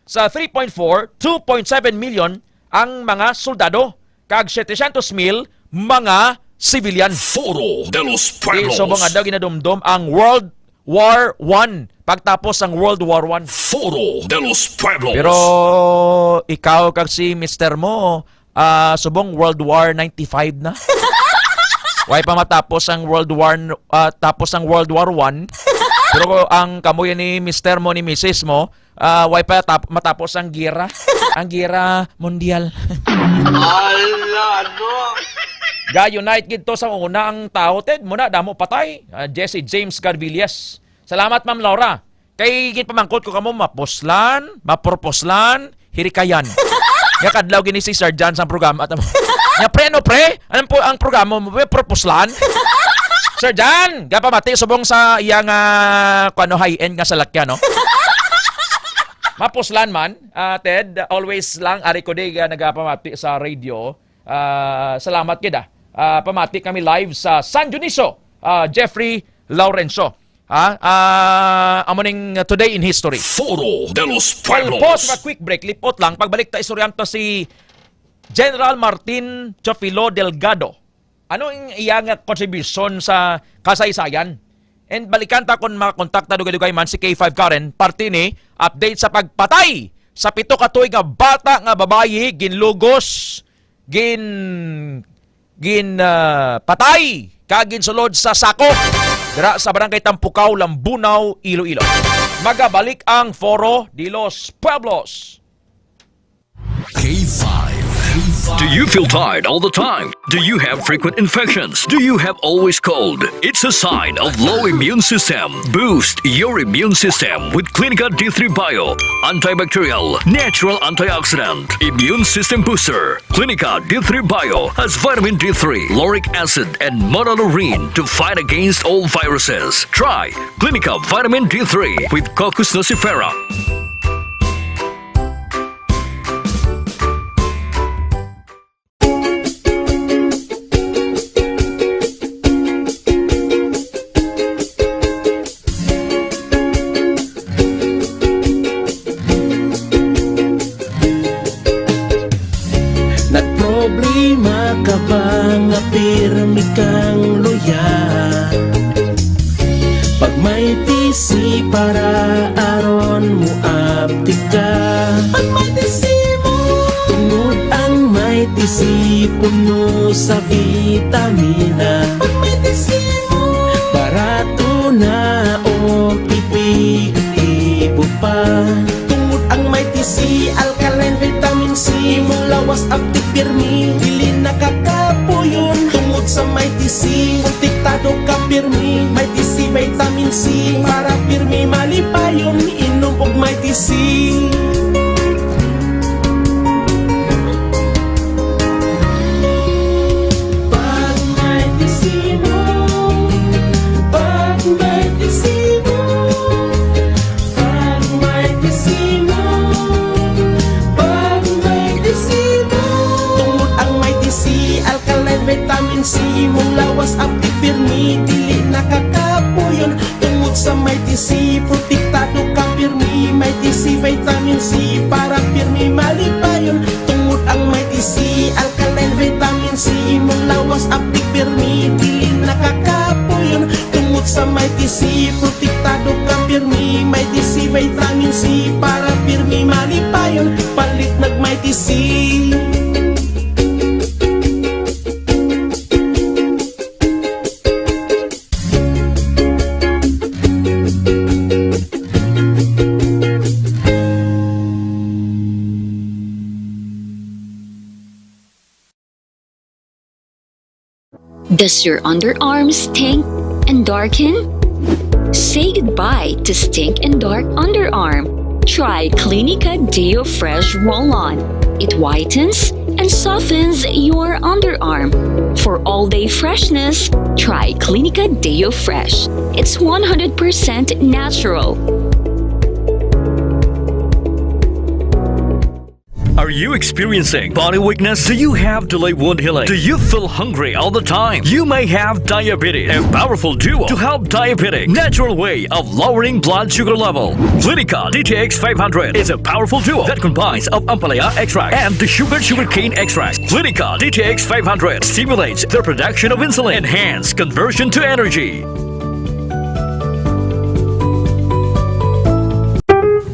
Sa 3.4, 2.7 million ang mga soldado. Kag 700,000 mga civilian. Foro de los Pueblos. So mga daw ginadumdum ang World War I. Pagtapos ang World War I. Foro de los Pueblos. Pero ikaw kag si Mr. mo, subong World War 95 na. Way pa matapos ang World War tapos ang World War I. Pero ang kamuya ni Mr. mo ni Mrs. mo, way pa matapos ang giyera. Ang giyera mundial. Ala, no. Ga-unite gito sa una ang tao, Ted. Muna, damo patay. Jesse James Carvillas. Salamat, Ma'am Laura. Kay ginpamangkot ko kamo mapuslan, maproposlan, hirikayan. Nga kadlaw gini si Sir John sa programa. Nga pre, no pre? Anong po ang programa mo? Proposlan? Sir John, gapamati subong sa iyang high-end nga salakyan, no? Mapuslan man, Ted, always lang, ari ko di nagapamati sa radio. Salamat kita. Pamati kami live sa San Dionisio, Jeffrey Laurencio. Amoning Today in History. Foro de los Pueblos. Pause for a quick break. Lipot lang. Pagbalik ta istoryanta si General Martin Chofilo Delgado. Ano ang iyang contribution sa kasaysayan? And balikan ta kung makakontakta dugay-dugay man si K5 Karen, parte ni update sa pagpatay sa 7 ka tuig nga bata nga babayi ginlugos patay kagin sulod sa Sako, dira sa Barangay Tampukaw, Lambunaw, Iloilo. Magabalik ang Foro de los Pueblos. K5. Do you feel tired all the time? Do you have frequent infections? Do you have always cold? It's a sign of low immune system. Boost your immune system with Clinica D3 Bio. Antibacterial, natural antioxidant, immune system booster. Clinica D3 Bio has vitamin D3, lauric acid, and monolurine to fight against all viruses. Try Clinica Vitamin D3 with Coccus nocifera. Nagproblema ka ba nga pirmi kang luya? Pag may tisi para aron mo aptika. Pag may tisi mo, tungod ang may tisi puno sa vitamina. Pag may tisi mo, barato na o ipi-ipo pa. Tungod ang may tisi, alkaline vitamin C, mulawas aptik pirmi, dili nakakapuyon. Tungod sa may tisi, kontiktado ka pirmi, may tisi vitamin C, para pirmi malipayon, inom og may tisi. Pag may tisi mo, pag may tisi mo, pag may tisi mo, pag may tisi mo. Tungod ang may tisi, alkaline vitamin C, mong lawas aptik pirmi, dili nakakapuyon. Tungod sa may tisi, protektado ka pirmi, may tisi vitamin C, para pirmi malipayon. Tungod ang may tisi, alkaline vitamin C, mong lawas aptik pirmi, dili nakakapuyon. Tungod sa may tisi, protektado ka pirmi, may tisi vitamin C, para pirmi malipayon. Palit nag may tisi. Does your underarms stink and darken? Say goodbye to stink and dark underarm. Try Clinica Deo Fresh Roll-On. It whitens and softens your underarm. For all-day freshness, try Clinica Deo Fresh. It's 100% natural. Are you experiencing body weakness? Do you have delayed wound healing? Do you feel hungry all the time? You may have diabetes. A powerful duo to help diabetic. Natural way of lowering blood sugar level. Clinica DTX 500 is a powerful duo that combines of ampalaya extract and the sugarcane extract. Clinica DTX 500 stimulates the production of insulin, enhance conversion to energy.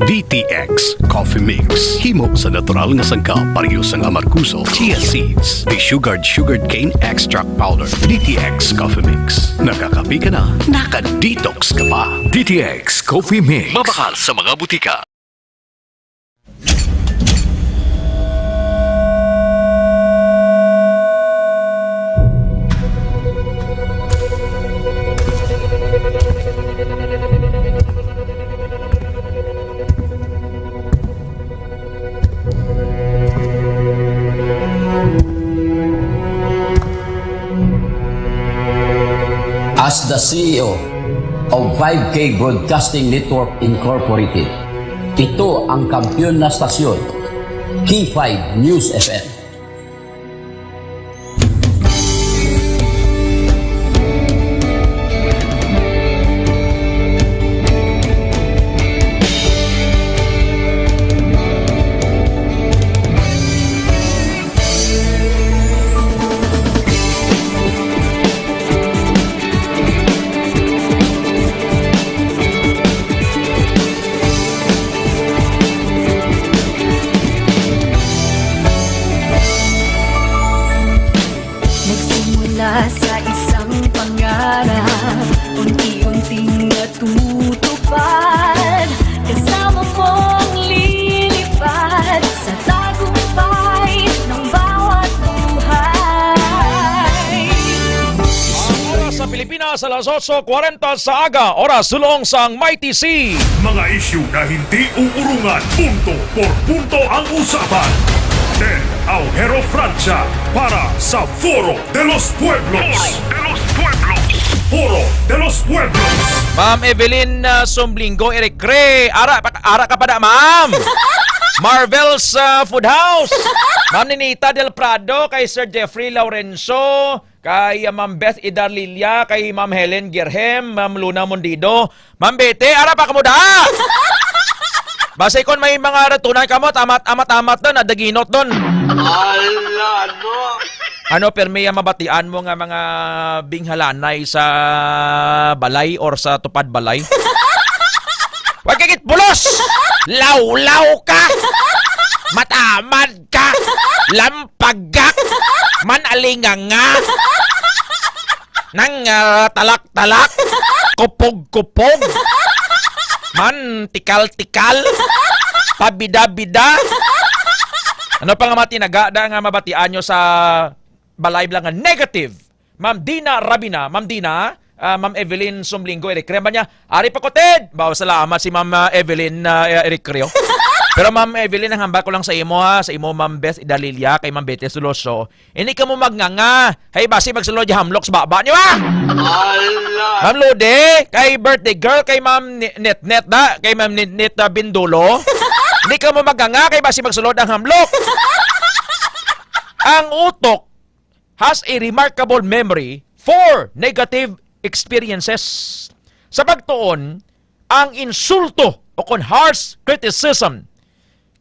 DTX Coffee Mix. Himo sa natural nga sangka pareho sang amarkuso, chia seeds, sugared cane extract powder. DTX Coffee Mix. Nakakapi ka na, naka-detox ka pa. DTX Coffee Mix. Mabakal sa mga butika. As the CEO of 5K Broadcasting Network Incorporated, ito ang kampiyon na stasyon, K5 News FM. Pilipinas, alas 8:40 sa aga, oras sulong sang Mighty C. Mga isyu na hindi uurungan, punto por punto ang usapan. Ted Aujero Francia para sa Foro de los Pueblos. Foro de los Pueblos. Ma'am Evelyn Sumblingo, Eric Ray, ara ka pa na, ma'am. Marvel's Food House. Ma'am Ninita Del Prado, kay Sir Jeffrey Laurenzo, kay Ma'am Beth Idarlilia, kay Ma'am Helen Gerhem, Ma'am Luna Mondido. Ma'am Bete, ara pa kamuda. Basta ikon may mga ratunan kamot, amat doon, adaginot doon. Ala, no. Ano, permiya mabatian mo nga mga binghalanay sa balay or sa tupad balay? Huwag kagit pulos! Law-law ka! Matamad ka! Lampagak! Manalinganga! Nang talak-talak! Kupog-kupog! Man tikal-tikal! Pabida-bida! Ano pa nga matinagada nga mabatian nyo sa balay lang nga negative? Ma'am Dina Rabina, Ma'am Dina, Ma'am Evelyn Sumlingo, Eric Creo. Niya, ari pa ko, Ted! Bawa salamat si Ma'am Evelyn Eric Creo. Pero Ma'am Evelyn, ang hamba ko lang sa imo ha, sa imo Ma'am Beth Idalilia, kay Ma'am Bete Suloso. Hindi ka mo magnganga. Hey, basi magsulod yung hamlok sa baba niyo ha! Ma'am Lode, kay birthday girl, kay Ma'am Net da, kay Ma'am Net Bindulo. Hindi ka mo magnganga, kay basi magsulod ang hamlok. Ang utok has a remarkable memory for negative experiences. Sa pagtuon, ang insulto o kung harsh criticism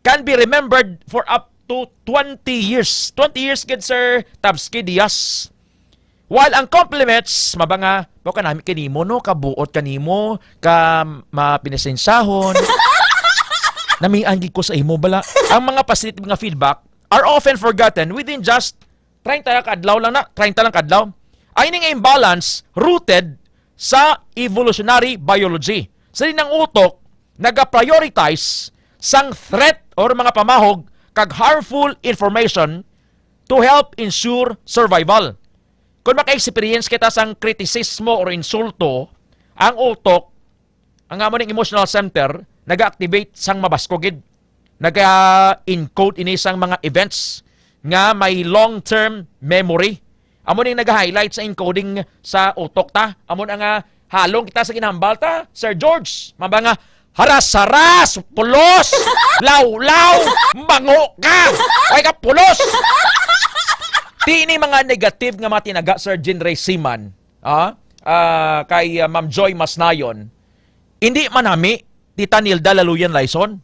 can be remembered for up to 20 years. 20 years, good Sir Tabsky Diaz. While ang compliments, mabanga, o kanami kanimo, no, kabuot kanimo, ka mapinasensahon, namianggi ko sa imo bala. Ang mga positive nga feedback are often forgotten within just 30 lang kadlaw lang na, 30 lang kadlaw. Ay nga imbalance rooted sa evolutionary biology. Sa rin ng utok, nag-prioritize sang threat or mga pamahog kag harmful information to help ensure survival. Kung maka-experience kita sang kritisismo or insulto, ang utok, ang amon ng emotional center, nag-activate sang mabaskogid. Nag-encode ini sang mga events nga may long-term memory. Amon yung nag-highlight sa encoding sa utok ta. Amon ang halong kita sa ginambal ta, Sir George. Mabanga, haras-haras, pulos, law-law, bango ka, ay ka pulos. Tini mga negative nga matinaga, Sir Jinray Siman, kay Ma'am Joy Masnayon, hindi manami, Tita Nilda Laluyan Laison,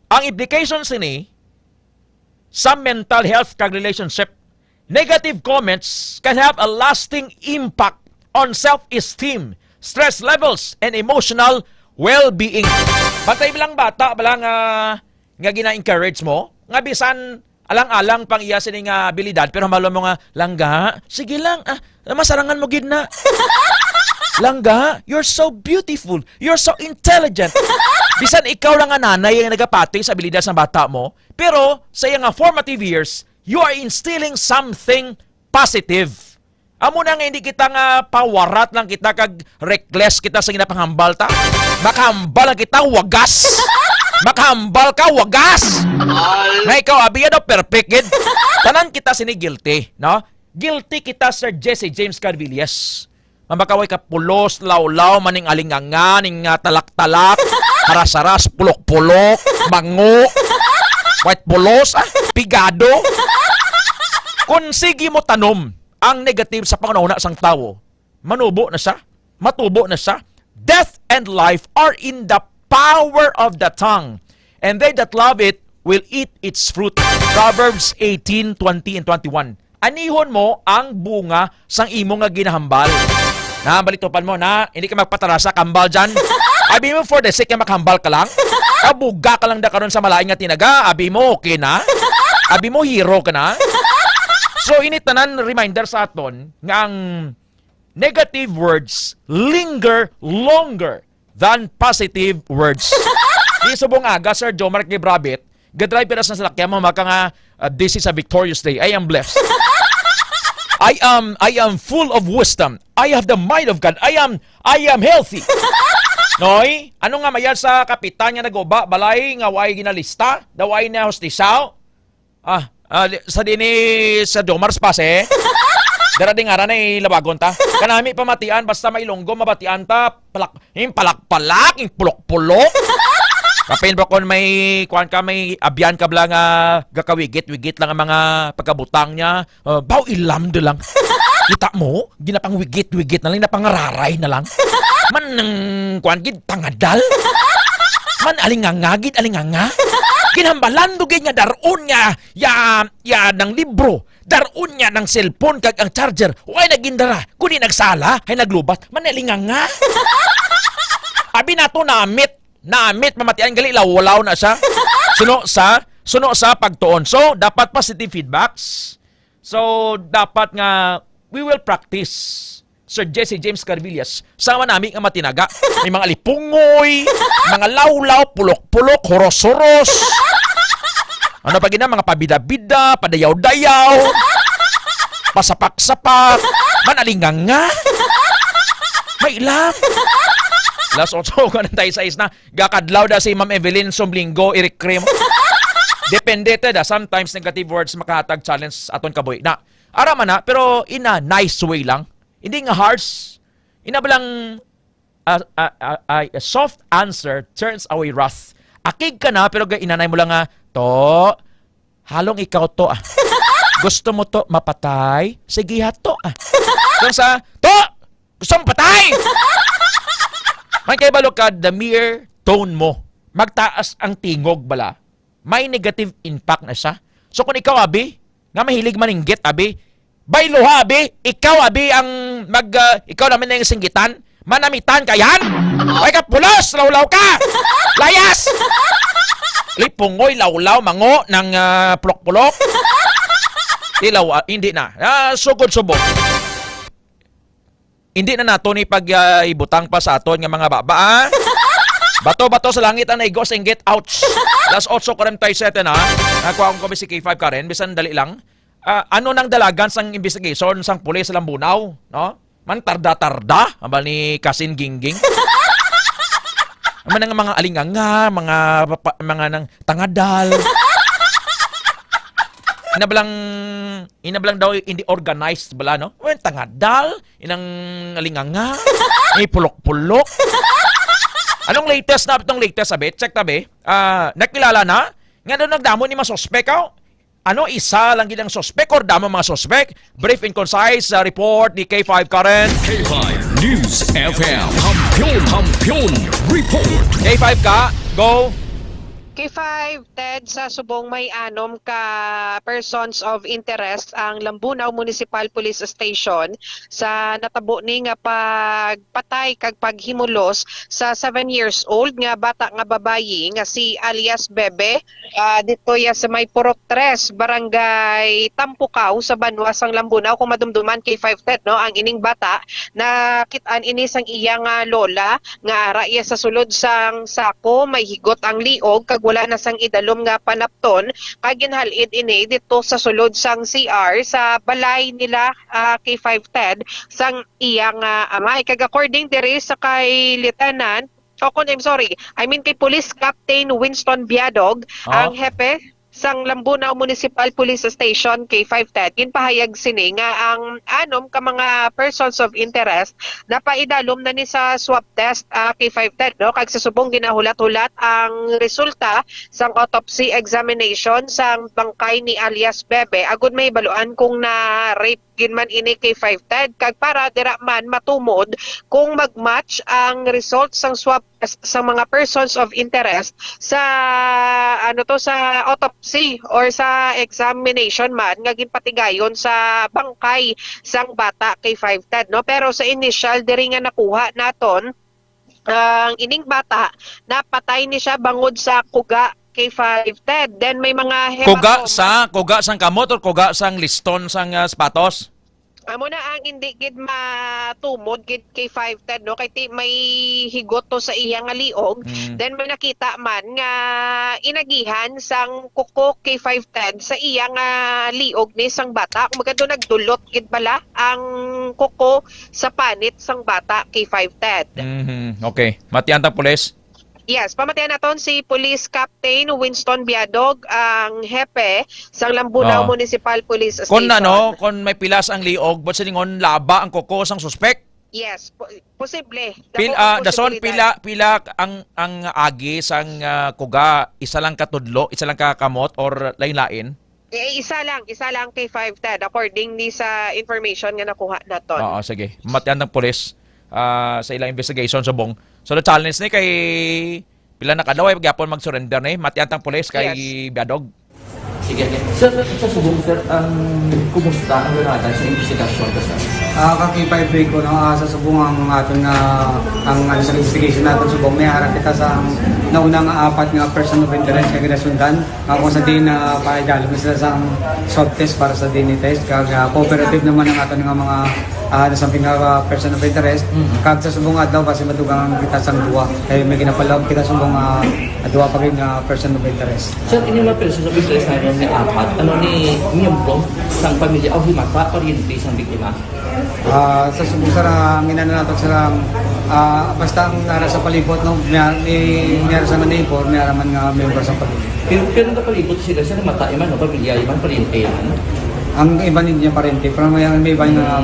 ang implications ini, sa mental health kag relationship, negative comments can have a lasting impact on self-esteem, stress levels, and emotional well-being. Batay bilang bata, balang nga gina-encourage mo, nga bisan alang-alang pang iya sining abilidad, pero malo mo nga, langga, sige lang, masarangan mo gid na. Langga, you're so beautiful, you're so intelligent. Bisan ikaw lang nga nanay ang nagapati sa abilidad sa bata mo, pero sa iyang formative years, you are instilling something positive. Amo na nga hindi kita nga pawarat lang kita kag reckless kita sa ginapangambal ta. Makahambal lang kita, wagas. Makahambal ka, wagas. Na ikaw, abiya daw perfect, gid. Tanan kita sini guilty, no? Guilty kita, Sir Jesse James Carvilles. Mabakaway ka pulos, law-law, maning alinganga, ning talak-talak, haras-haras, pulok-pulok, bango, white pulos, pigado. Kung sige mo tanom ang negative sa pangunahuna sang tao, manubo na siya, matubo na siya. Death and life are in the power of the tongue, and they that love it will eat its fruit. Proverbs 18:20 and 21. Anihon mo ang bunga sang imo nga ginahambal. Na, balitopan mo na, hindi ka magpatarasa, kambal dyan. Abi mo for the sake na makahambal ka lang. Kabuga ka lang da karon sa malaing nga tinaga. Abi mo okay na. Abi mo hero ka na. So, initanan reminder sa aton nga ang negative words linger longer than positive words. Di subong aga, Sir Jomar Gibrabit, gadrive ka na sa salakyan mo, maka nga this is a victorious day. I am blessed. I am full of wisdom. I have the mind of God. I am healthy. Noy, ano nga mayad sa kapitan nga nagoba balay nga way ginalista, daway na hostisaw. Sa dini sa Domars Pase. Dara ding ara na labagon ta. Kanami pamatian basta mailonggo mabatian ta palak-palak, pulok-pulok. Kapin ba kon may kuan ka may abyan ka bla nga gakawigit-wigit lang ang mga pagkabutang niya. Baw ilam de lang. Kita mo, ginapang wigit-wigit na lang, napangararay na lang. Man ng kuan gid tangadal. Man alingangagid alinganga. Kinambalan dugay nga daron nga ya ng libro. Daron nga ng cellphone kag ang charger. Way nagindara. Kuni nagsala, hay naglubat. Man alinganga. Abi nato namit mamatian gali lawlaw na siya. Suno sa pagtuon. So dapat positive feedbacks. So dapat nga we will practice. Sir Jesse James Carvillas, sama namin ang matinaga. May mga lipungoy, mga lawlaw, pulok-pulok, horos-horos. Ano pa gina, mga pabida-bida, padayaw-dayaw, pasapak-sapak, manalinganga. May ilang. Last 8 ka tayo sa isna, gakadlaw da si Ma'am Evelyn Somblinggo, Eric Krim. Depende da, sometimes negative words makahatag challenge aton kaboy. Na, araman na, pero in a nice way lang. Hindi nga harsh. Inabalang a soft answer turns away wrath. Akig ka na, pero inanay mo lang nga, to, halong ikaw to ah. Gusto mo to mapatay? Sige ha to ah. Kung sa, to, gusto mo patay? May kay balo ka, the mere tone mo, magtaas ang tingog bala, may negative impact na siya. So kung ikaw, abi, nga mahilig maninggit, abi, baylo ha, abi, ikaw, abi, ang ikaw naman na yung singgitan, manamitan ka yan? Ay ka, pulos, lawlaw ka! Layas! Lipungoy, lawlaw, mango, ng pulok-pulok. Hindi na. Sugod-subog. Hindi na nato ni pag-ibutang pa sa aton ng mga baba. Bato-bato sa langit ang naigo, singgit, ouch! Last 8:47 ha. Nakuha akong kami si K5 ka rin, bisan dali lang. Ano nang dalagan sang investigation sang pulis sa Lambunaw, no? Man tarda-tarda, aba ni Kasin Gingging. Aman nga mga alinganga, mga nang tangadal. Inablang daw hindi organized bala, no? Well, tangadal, inang alinganga, may pulok-pulok. Anong latest na itong latest, sabi? Check tabi. Nakilala na? Nga doon nagdamo ni mga suspect, Ano, isa lang ginang suspect or damo mga suspect? Brief and concise report ni K5 Karen. K5 News FM. Kampiyon report. K5 ka, go. K5, Ted, sa subong may anom ka persons of interest ang Lambunaw Municipal Police Station sa natabo ni nga pagpatay kag paghimulos sa 7 years old nga bata nga babayi nga si alias Bebe. Dito ya sa may Purok 3, Barangay Tampukaw sa Banwas ang Lambunaw. Kung madumduman K5, Ted, no, ang ining bata na kitaan ini sang iya nga lola nga ara iya sa sulod sang sako, may higot ang liog kag wala na sang idalom nga panapton kag ginhalid ini dito sa sulod sang CR sa balay nila K5 Ted sang iyang amay kag according diri sa kay Lieutenant kay Police Captain Winston Biadog ang hepe sang Lambunaw Municipal Police Station K5 Ted ginpahayag sini nga ang anom ka mga persons of interest na paidalom na ni sa swab test K5 Ted, no, kag sa subong ginahulat-hulat ang resulta sang autopsy examination sang bangkay ni alias Bebe agud may baluan kung na rape ginman ini K5 Ted kag para dira man matumod kung magmatch ang result sang swab test sa mga persons of interest sa sa autopsy or sa examination man nga ginpatigayon sa bangkay sang bata K5 Ted, no, pero sa initial diri nga nakuha naton ang ining bata napatay ni siya bangod sa kuga K5 Ted. Then may mga Kuga sang kamot or kuga sang liston sang sapatos? Amo na ang hindi gid matumod gid kay 510 no kay may higot to sa iyang nga liog. Then may nakita man nga inagihan sang kuko kay 510 sa iyang liog ni sang bata. Kumaga do nagdulot gid bala ang kuko sa panit sang bata kay 510. Okay. Matian ta pulis. Yes, pamatayan naton si Police Captain Winston Biadog, ang hepe sang Lambunaw Municipal Police Station. Kung may pilas ang liog, ba't siningon laba ang kuko sang suspect? Yes, posible. Dason pila ang agi sang kuga, isa lang katudlo, isa lang kakamot or lain-lain? Isa lang kay 510 according ni sa information nga nakuha naton. Oo, sige. Matian ng pulis sa ilang investigation sa bong. So the challenge ni kay pila na kadlaw ay gyapon mag-surrender ni matiantang pulis kay Biadog. Sige. Sir, sa subong sir, kumusta ang nanata sa investigasyon ka sir? Kaki-5 day ko sa subong ang aton ang sa investigation natin subong may harap kita sa naunang apat nga person of interest kay ginasundan. Kung sa din na paidalo sila sa swab test para sa DNA test kag cooperative naman ang aton nga mga something nga person of interest. Kag sa subong adlaw kasi madugang kita sang duwa kay may ginapalaw kita subong duwa pa rin nga person of interest. Sir, ini mga person of interest na ni apat, ano ni miyembro sang pamilya o himata pariente sang biktima? Sa subong sa ginana nato sa basta ang nara sa palibot no niya sa neighbor niya man nga member sa pamilya. Pero napalibot sila sa mata man o pamilya man pariente man. Ang iba niya parente pero may iba nga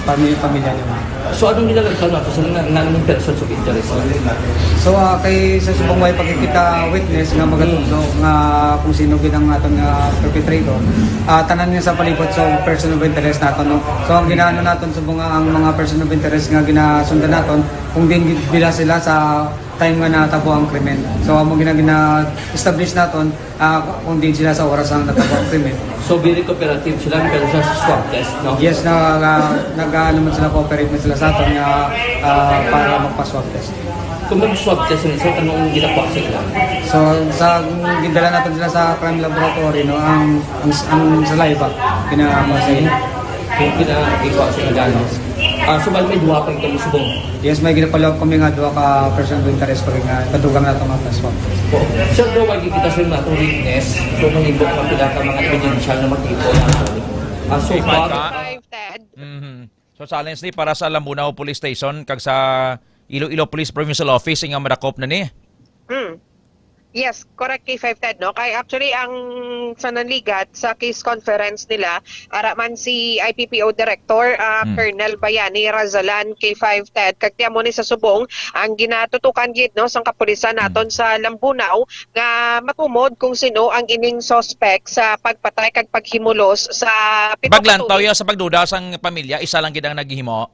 pamilya niya. So anong nilalagay nato sa nanong person of interest? So kay sa subong may pagkikita witness nga magatugso nga kung sino gid ang aton nga perpetrator, tanan niya sa palibot so person of interest naton no. So ang ginaano naton subong ang mga person of interest nga ginasundan naton kung din bila sila sa time nga natabo ang krimen. So amo gina-establish naton kung din sila sa oras ang natabo ang krimen. So very cooperative sila pero sa swab test no? Yes, naman sila cooperate na sila sa aton nga para magpa-swab test. Kung mag-swab test nila, so anong ginakuha sila? So sa gindala natin sila sa crime laboratory no ang saliva pinama sa ikuha sila gano'n. So may duwa pa ito subong? Yes, may ginapalawag kami nga duwa ka person of interest pa rin nga kadugang natin mga swab. Sir, daw wag kita sir natong witness so manibok na pila ka mga evidential na matipo natin. So far, So challenge ni para sa Lambunaw Police Station kag sa Iloilo Police Provincial Office nga madakop na ni. Yes, correct kay 510 no. Kay actually ang sa nanligat sa case conference nila araman si IPPO Director Colonel Bayani Razalan kay 510 kag tiamo ni sa subong ang ginatutukan gid no sang kapulisan naton sa Lambunaw nga matumod kung sino ang ining suspect sa pagpatay kag paghimulos sa Paglantaw ya sa pagduda sang pamilya isa lang gid ang naghihimo.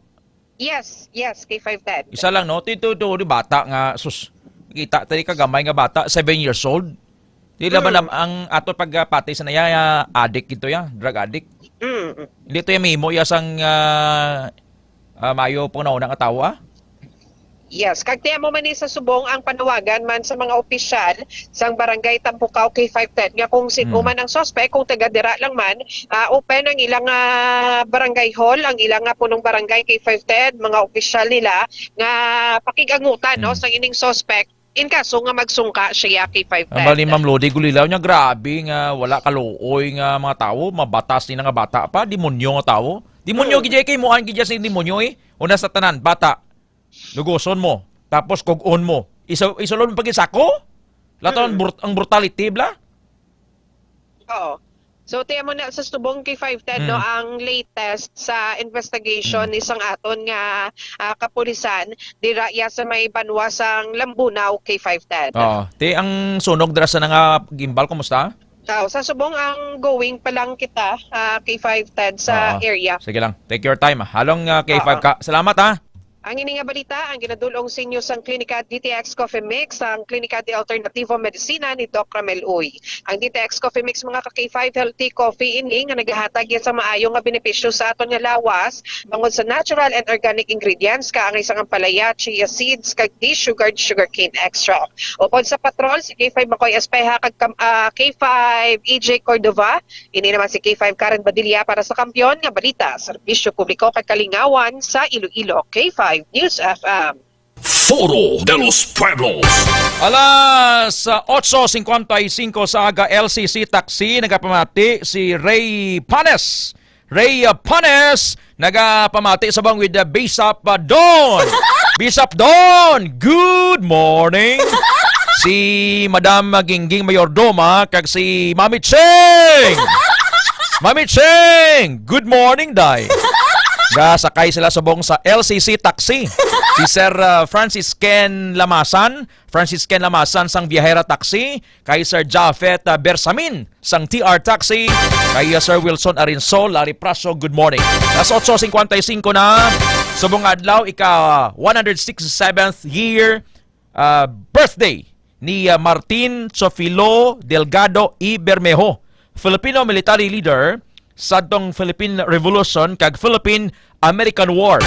Yes, kay 510. Isa lang no, tito di bata nga sus. Kita tadi kagamay nga bata, 7 years old. Di laban ang ato pagpatay sa naya addict ito ya, drug addict. Dito ya mimo ya sang mayo po na unang atawa. Yes, kag mo man ni sa subong ang panawagan man sa mga opisyal sang barangay Tampukaw kay 510 nga kung sino man ang suspect kung taga dira lang man open ang ilang barangay hall ang ilang punong barangay kay 510 mga opisyal nila nga pakigangutan no sa ining suspect in kaso nga magsungka siya kay 510. Bali Ma'am Lodi Gulilaw nya grabe nga wala kaluoy nga mga tawo, mabatas ni nga bata pa, demonyo nga tawo. Demonyo gid kay moan gid sa demonyo una sa tanan bata. Lugoson mo, tapos kugon mo. Isulon mo pag-isako? Lato ang brutality bla? Oo. So, tiyan mo na sa subong kay 510, no, ang latest sa investigation isang aton nga kapulisan, diraya sa may banwasang Lambunaw kay 510. Oo. Ang sunog dira sa nga gimbal, kumusta? Sa subong ang going pa lang kita kay 510 sa area. Sige lang. Take your time. Halong kay 5 ka. Salamat ha. Ang ini nga balita, ang ginadulong sa inyo sang Klinika DTX Coffee Mix, ang Klinika de Alternativo Medicina ni Doc Ramel Uy. Ang DTX Coffee Mix mga ka-K5 healthy coffee ini nga nagahatag yan sa maayo nga benepisyo sa aton nga lawas bangod sa natural and organic ingredients ka ang isang ampalaya, chia seeds, kag de-sugared sugarcane extract. Upod sa patrol, si K5 Makoy Espeja kag K5 EJ Cordova, ini naman si K5 Karen Badilla para sa Kampiyon nga balita, serbisyo publiko kag kalingawan sa Iloilo. K5 News FM. Foro de los Pueblos. Alas 8:55 sa aga LCC Taxi, nagapamati si Ray Panes. Ray Panes, nagapamati sabang with the Bisap Don. Bisap Don, good morning. Si Madam Gingging Mayordoma, kag si Mami Cheng. Mami Cheng, good morning, Day. Sakay sila subong sa LCC Taxi. Si Sir Francis Ken Lamasan sang Viajera Taxi, kay Sir Jafet Bersamin sang TR Taxi, kay Sir Wilson Arinsol, Larry Praso, good morning. Las 8:55 na, subong adlaw, ika 167th year birthday ni Martin Sofilo Delgado y Bermejo, Filipino military leader sa tong Philippine Revolution kag Philippine American War.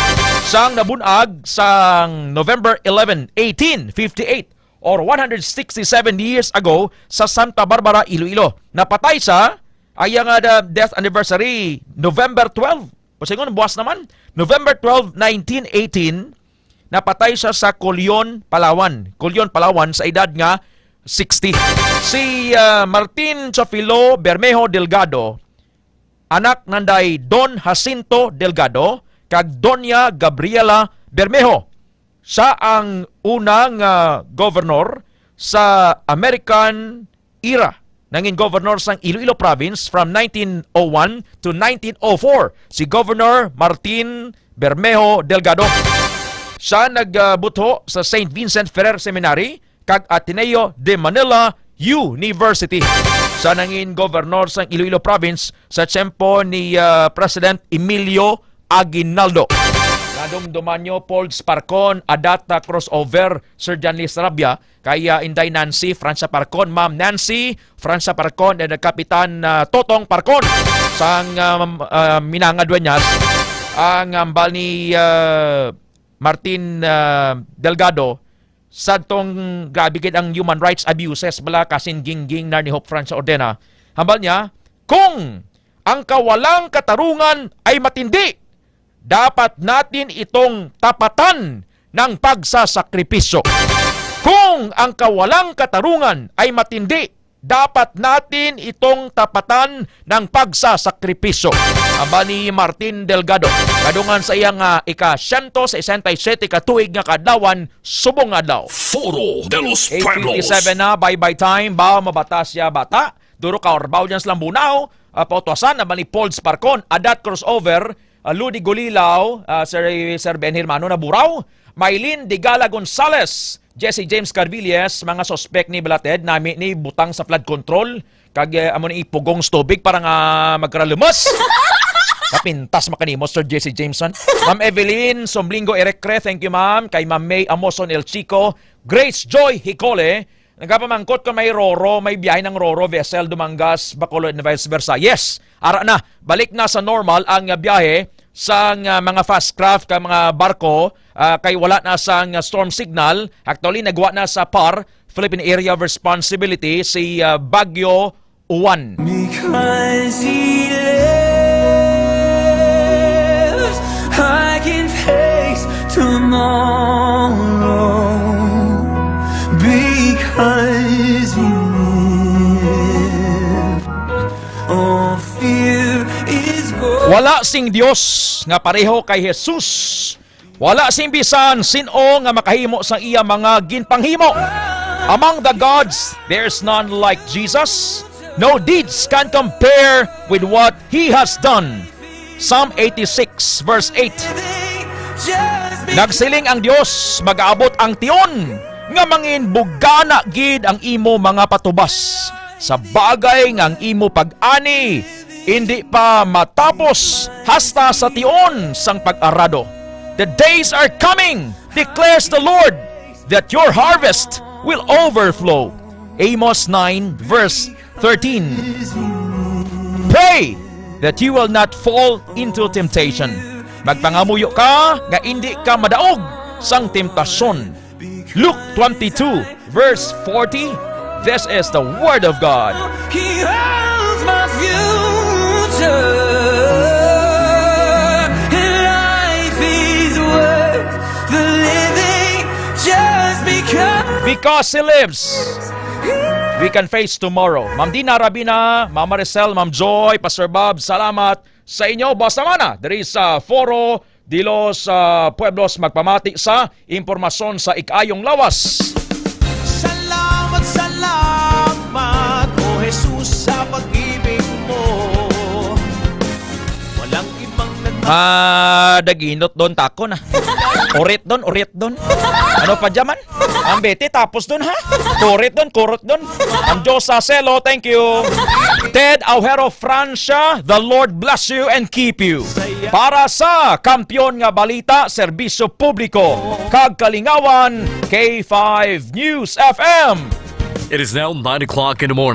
Sang nabunag sang November 11, 1858 or 167 years ago sa Santa Barbara, Iloilo. Napatay sa ayang death anniversary November 12. O singon buwas naman, November 12, 1918, napatay siya sa Colyon, Palawan. Colyon, Palawan sa edad nga 60. Si Martin Sofilo Bermejo Delgado, anak nanday Don Jacinto Delgado kag Doña Gabriela Bermejo. Siya ang unang governor sa American era. Nanging governor sang Iloilo Province from 1901 to 1904. Si Governor Martin Bermejo Delgado. Siya nagbutho sa St. Vincent Ferrer Seminary kag Ateneo de Manila University. Sa nangin governor sa Iloilo Province sa tiyempo ni President Emilio Aguinaldo. Nadumduman nyo, Paul Sparcon, Adata Crossover, Sir John Lee Sarabia, kaya Inday Nancy, Francia Parcon, Ma'am Nancy, Francia Parcon, and Kapitan Totong Parcon. Sang Minanga Dueñas, ang ambal ni Martin Delgado, sa tong grabe gid ang human rights abuses bala kasin gingging na ni Hope Francia Ordena. Hambal niya, kung ang kawalang katarungan ay matindi, dapat natin itong tapatan ng pagsasakripisyo. Kung ang kawalang katarungan ay matindi, dapat natin itong tapatan ng pagsasakripisyo. Aba ni Martin Delgado, kadungan sa iyang ika-167 katuig nga kadlawan, subong adlaw. Foro de los Pueblos. 8:57 na, bye-bye time, ba mabatas ya bata. Duro ka orbaw dyan sa Lambunaw, pautuasan naman ni Paul Sparcon, Adat Crossover, Ludi Gulilaw, Sir Ben Hermano na Buraw, Maylin Digala Gonzales, Jesse James Carvilles, mga suspect ni Belated, nami ni butang sa flood control, kag amo ni ipugong tubig para nga magkaralumas. Kapintas makanimo, Sir Jesse Jameson. Ma'am Evelyn Somblingo Erecre, thank you ma'am. Kay Ma'am May Amoson El Chico, Grace Joy Hicole, nagpamangkot ko may Roro, may biyahe ng Roro, vessel, Dumangas, Bacolod, and vice versa. Yes, ara na, balik na sa normal ang biyahe sa mga fast craft, ka mga barko, kay wala na sa storm signal. Actually, nagwa na sa PAR, Philippine Area of Responsibility, si Baguio 1. Because he lives, I can face tomorrow. Because you live, all fear is gone. Wala sing Dios nga pareho kay Jesus. Wala sing bisan sino nga makahimo sa iya mga ginpanghimo. Among the gods, there's none like Jesus. No deeds can compare with what He has done. Psalm 86 verse 8. Nagsiling ang Dios, mag-aabot ang tion, nga mangin bugana gid ang imo mga patubas. Sa bagay nga ang imo pag-ani, hindi pa matapos hasta sa tion sang pag-arado. The days are coming, declares the Lord, that your harvest will overflow. Amos 9 verse 13. Pray that you will not fall into temptation. Magpangamuyo ka nga hindi ka madaog sang temptasyon. Luke 22 verse 40. This is the word of God. He holds my future. Life is worth the living just because He lives. We can face tomorrow. Ma'am Dina Rabina, Ma'am Maricel, Ma'am Joy, Pastor Bob, salamat sa inyo. Boss naman there is Foro de los Pueblos magpamati sa impormasyon sa ikayong lawas. Salamat, salamat, O Jesus, sa pag-ibig mo. Walang ibang Daginot doon tako na. Urit doon. Ano pa dyaman? Ang bete, tapos doon ha? Kurot doon. Ang Diyos sa selo, thank you. Ted Aujero Francia, the Lord bless you and keep you. Para sa Kampiyon nga Balita, Serbisyo Publiko, kag Kalingawan, K5 News FM. It is now 9 o'clock in the morning.